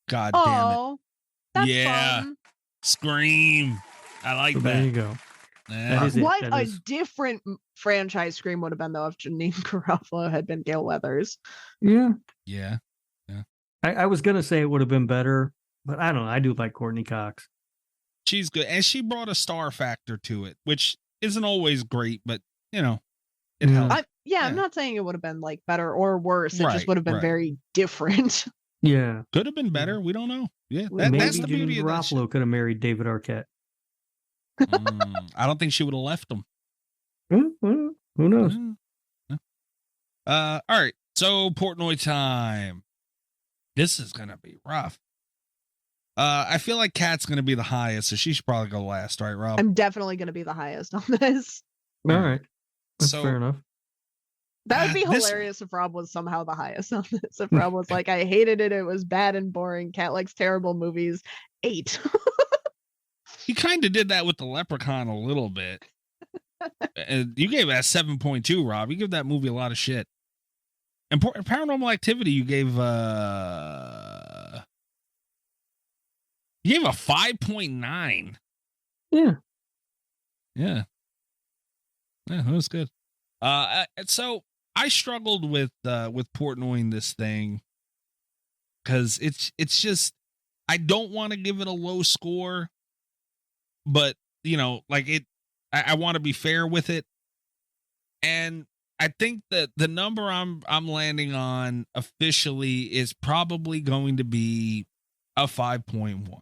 God damn it. That's fun. Scream. I like that. There you go. Yeah. That is What a different franchise Scream would have been, though, if Janeane Garofalo had been Gale Weathers. Yeah. Yeah. I was going to say it would have been better, but I don't know. I do like Courtney Cox. She's good. And she brought a star factor to it, which isn't always great, but, it helps. I'm not saying it would have been like better or worse. It just would have been very different. Yeah. Could have been better. We don't know. Yeah. Maybe That's the beauty of that Garofalo could have married David Arquette. I don't think she would have left him. Well, who knows? All right. So Portnoy time. This is going to be rough. I feel like Kat's going to be the highest, so she should probably go last, right, Rob? I'm definitely going to be the highest on this. All right. That's fair enough. That would be hilarious if Rob was somehow the highest on this. If Rob was like, I hated it. It was bad and boring. Kat likes terrible movies. 8. He kind of did that with the Leprechaun a little bit. You gave that 7.2, Rob. You give that movie a lot of shit. And Paranormal Activity, you gave a 5.9. Yeah. Yeah, that was good. So I struggled with Portnoying this thing because it's just, I don't want to give it a low score, but I want to be fair with it. And I think that the number I'm landing on officially is probably going to be a 5.1.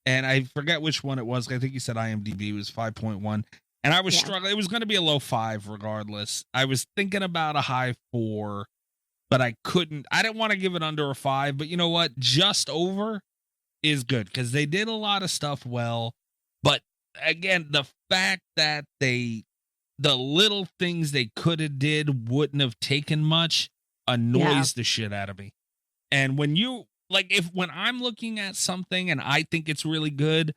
And I forget which one it was. I think you said IMDb was 5.1. And I was struggling. It was going to be a low 5 regardless. I was thinking about a high 4, but I couldn't. I didn't want to give it under a 5. But you know what? Just over is good because they did a lot of stuff well. But again, the fact that the little things they could have did wouldn't have taken much annoys the shit out of me. And when when I'm looking at something and I think it's really good,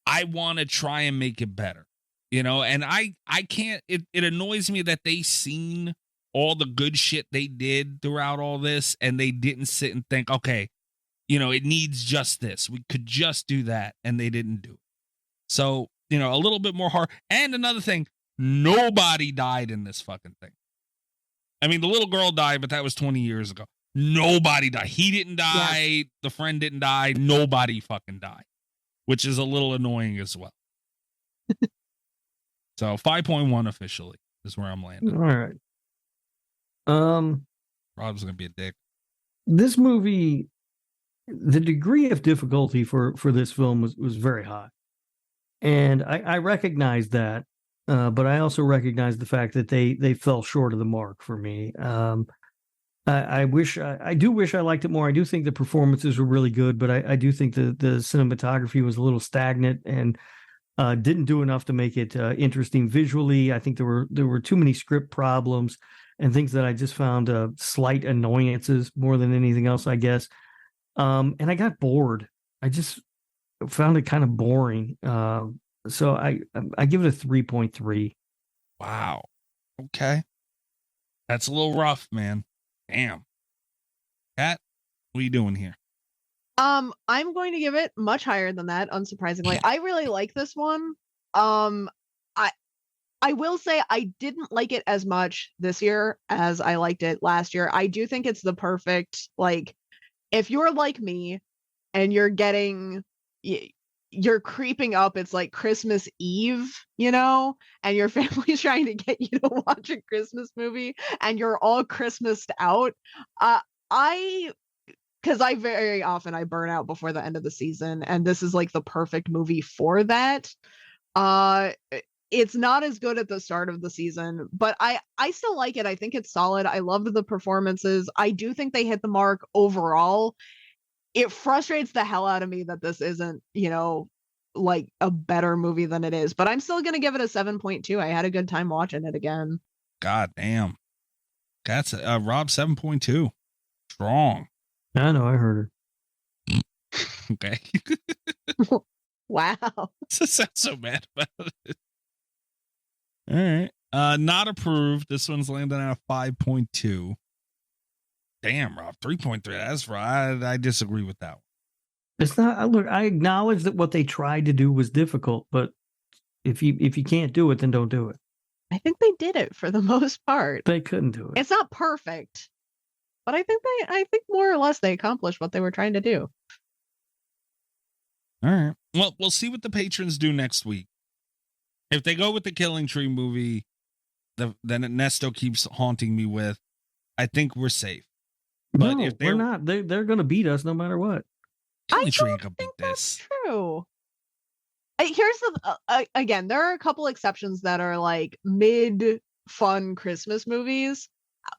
I want to try and make it better, and I can't, it annoys me that they seen all the good shit they did throughout all this and they didn't sit and think, okay, it needs just this. We could just do that. And they didn't do it. So, a little bit more hard. And another thing, nobody died in this fucking thing. I mean, the little girl died, but that was 20 years ago. Nobody died. He didn't die. Yeah. The friend didn't die. Nobody fucking died, which is a little annoying as well. So 5.1 officially is where I'm landing. All right. Rob's going to be a dick. This movie, the degree of difficulty for this film was very high. And I recognize that, but I also recognize the fact that they fell short of the mark for me. I do wish I liked it more. I do think the performances were really good, but I do think the cinematography was a little stagnant and didn't do enough to make it interesting visually. I think there were too many script problems and things that I just found slight annoyances more than anything else, I guess. And I got bored. I just found it kind of boring. So I give it a 3.3. Wow. Okay. That's a little rough, man. Damn. Kat, what are you doing here? I'm going to give it much higher than that, unsurprisingly. I really like this one. I will say I didn't like it as much this year as I liked it last year. I do think it's the perfect, if you're like me and you're creeping up, it's like Christmas Eve, and your family's trying to get you to watch a Christmas movie and you're all Christmased out. Because I very often I burn out before the end of the season, and this is like the perfect movie for that. It's not as good at the start of the season, but I still like it. I think it's solid. I loved the performances. I do think they hit the mark overall. It frustrates the hell out of me that this isn't, like a better movie than it is, but I'm still going to give it a 7.2. I had a good time watching it again. God damn. That's Rob 7.2. Strong. I know, I heard her. Okay. Wow. This sounds so bad about it. All right. Not approved. This one's landing at a 5.2. Damn, Rob. 3.3. That's right. I disagree with that one. It's not. Look, I acknowledge that what they tried to do was difficult, but if you can't do it, then don't do it. I think they did it for the most part. They couldn't do it. It's not perfect, but I think more or less they accomplished what they were trying to do. All right. Well, we'll see what the patrons do next week. If they go with the Killing Tree movie, then Ernesto keeps haunting me with, I think we're safe. But no, if we're not. They're going to beat us no matter what. Killing Tree ain't I gonna think beat that's this. true. Here's the again. There are a couple exceptions that are like mid-fun Christmas movies.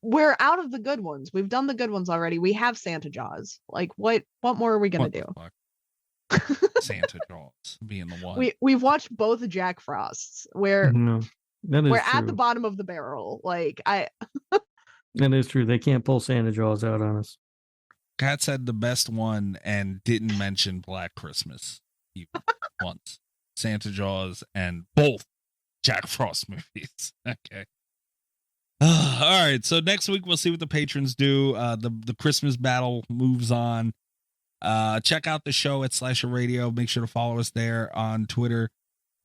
We're out of the good ones. We've done the good ones already. We have Santa Jaws. Like, what more are we gonna do? Santa Jaws being the one. We've watched both Jack Frosts. Where No, that is we're true. at the bottom of the barrel. Like That is true. They can't pull Santa Jaws out on us. Kat said the best one and didn't mention Black Christmas even once. Santa Jaws and both Jack Frost movies. Okay. All right. So next week we'll see what the patrons do. The Christmas battle moves on. Check out the show at Slasher Radio. Make sure to follow us there on Twitter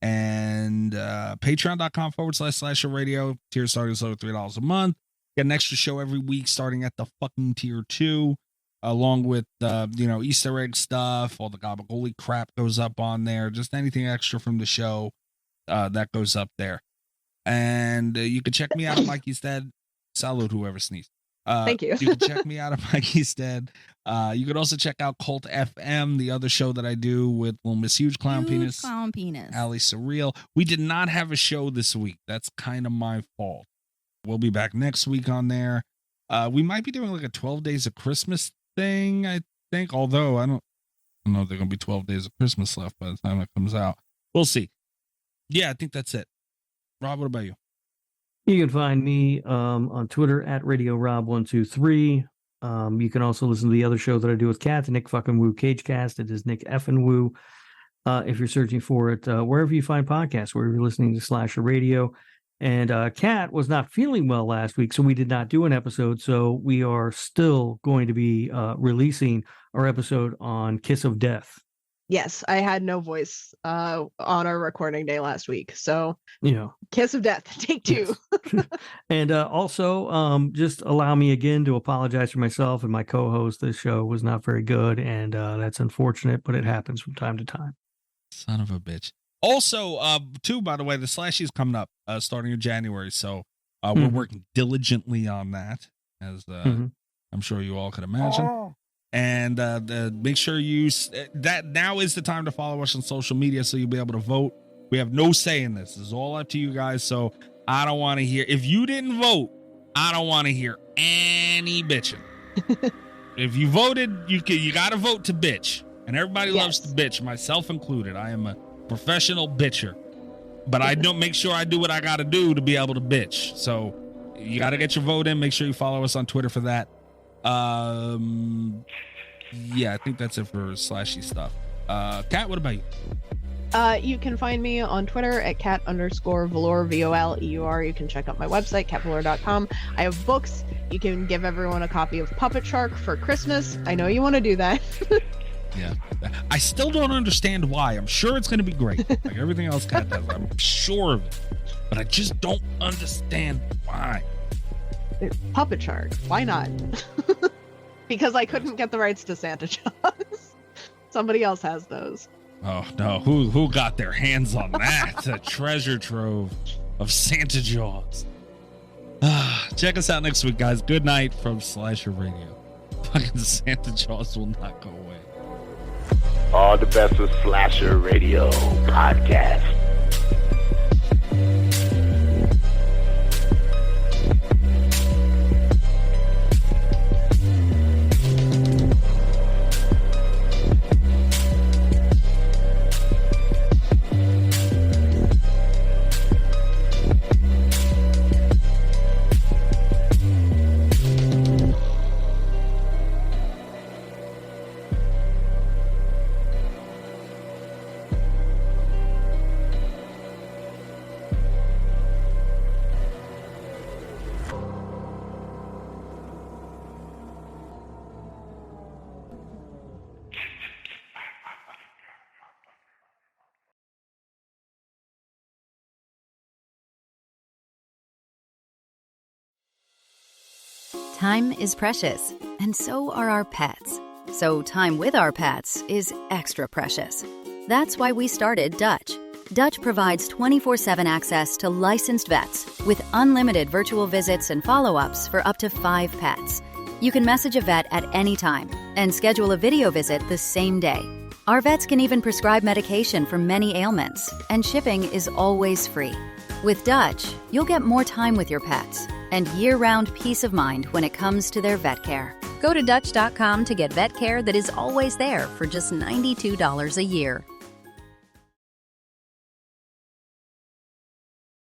and patreon.com/Slasher Radio. Tier starting as low as $3 a month. Get an extra show every week starting at the fucking tier 2. Along with, Easter egg stuff, all the gabagool crap goes up on there. Just anything extra from the show that goes up there. And you can check me out at Mikey's Dead. Salute whoever sneezed. Thank you. You can check me out at Mikey's Dead. You could also check out Cult FM, the other show that I do with Little Miss Huge Clown Penis. Ali Surreal. We did not have a show this week. That's kind of my fault. We'll be back next week on there. We might be doing like a 12 Days of Christmas thing, I think, although I don't know if there are gonna be 12 days of Christmas left by the time it comes out. We'll see. Yeah, I think that's it. Rob, what about you? You can find me on Twitter at RadioRob123. You can also listen to the other show that I do with Kat, the Nick fucking Woo Cagecast. It is Nick effing Woo. If you're searching for it, wherever you find podcasts, wherever you're listening to Slasher Radio. And Kat was not feeling well last week, so we did not do an episode. So we are still going to be releasing our episode on Kiss of Death. Yes, I had no voice on our recording day last week. So, Kiss of Death, take 2. Yes. And also, just allow me again to apologize for myself and my co-host. This show was not very good, and that's unfortunate, but it happens from time to time. Son of a bitch. Also, too, by the way, the Slashy's coming up starting in January, so we're working diligently on that, as I'm sure you all could imagine. And make sure that now is the time to follow us on social media so you'll be able to vote. We have no say in this. This is all up to you guys, so I don't want to hear. If you didn't vote, I don't want to hear any bitching. If you voted, you got to vote to bitch, and everybody loves to bitch, myself included. I am a professional bitcher, but I don't make sure I do what I got to do to be able to bitch. So you got to get your vote in. Make sure you follow us on Twitter for that. Yeah, I think that's it for Slashy stuff. Kat, what about you? You can find me on Twitter at cat_Voleur, VOLEUR. You can check out my website, catvoleur.com. I have books. You can give everyone a copy of Puppet Shark for Christmas. I know you want to do that. Yeah. I still don't understand why. I'm sure it's going to be great. Like everything else Kat does. I'm sure of it. But I just don't understand why. Puppet Shark. Why not? Because I couldn't get the rights to Santa Jaws. Somebody else has those. Oh, no. Who got their hands on that? A treasure trove of Santa Jaws. Check us out next week, guys. Good night from Slasher Radio. Fucking Santa Jaws will not go away. All the best with Slasher Radio Podcast. Time is precious, and so are our pets. So time with our pets is extra precious. That's why we started Dutch. Dutch provides 24/7 access to licensed vets with unlimited virtual visits and follow-ups for up to 5 pets. You can message a vet at any time and schedule a video visit the same day. Our vets can even prescribe medication for many ailments, and shipping is always free. With Dutch, you'll get more time with your pets and year-round peace of mind when it comes to their vet care. Go to Dutch.com to get vet care that is always there for just $92 a year.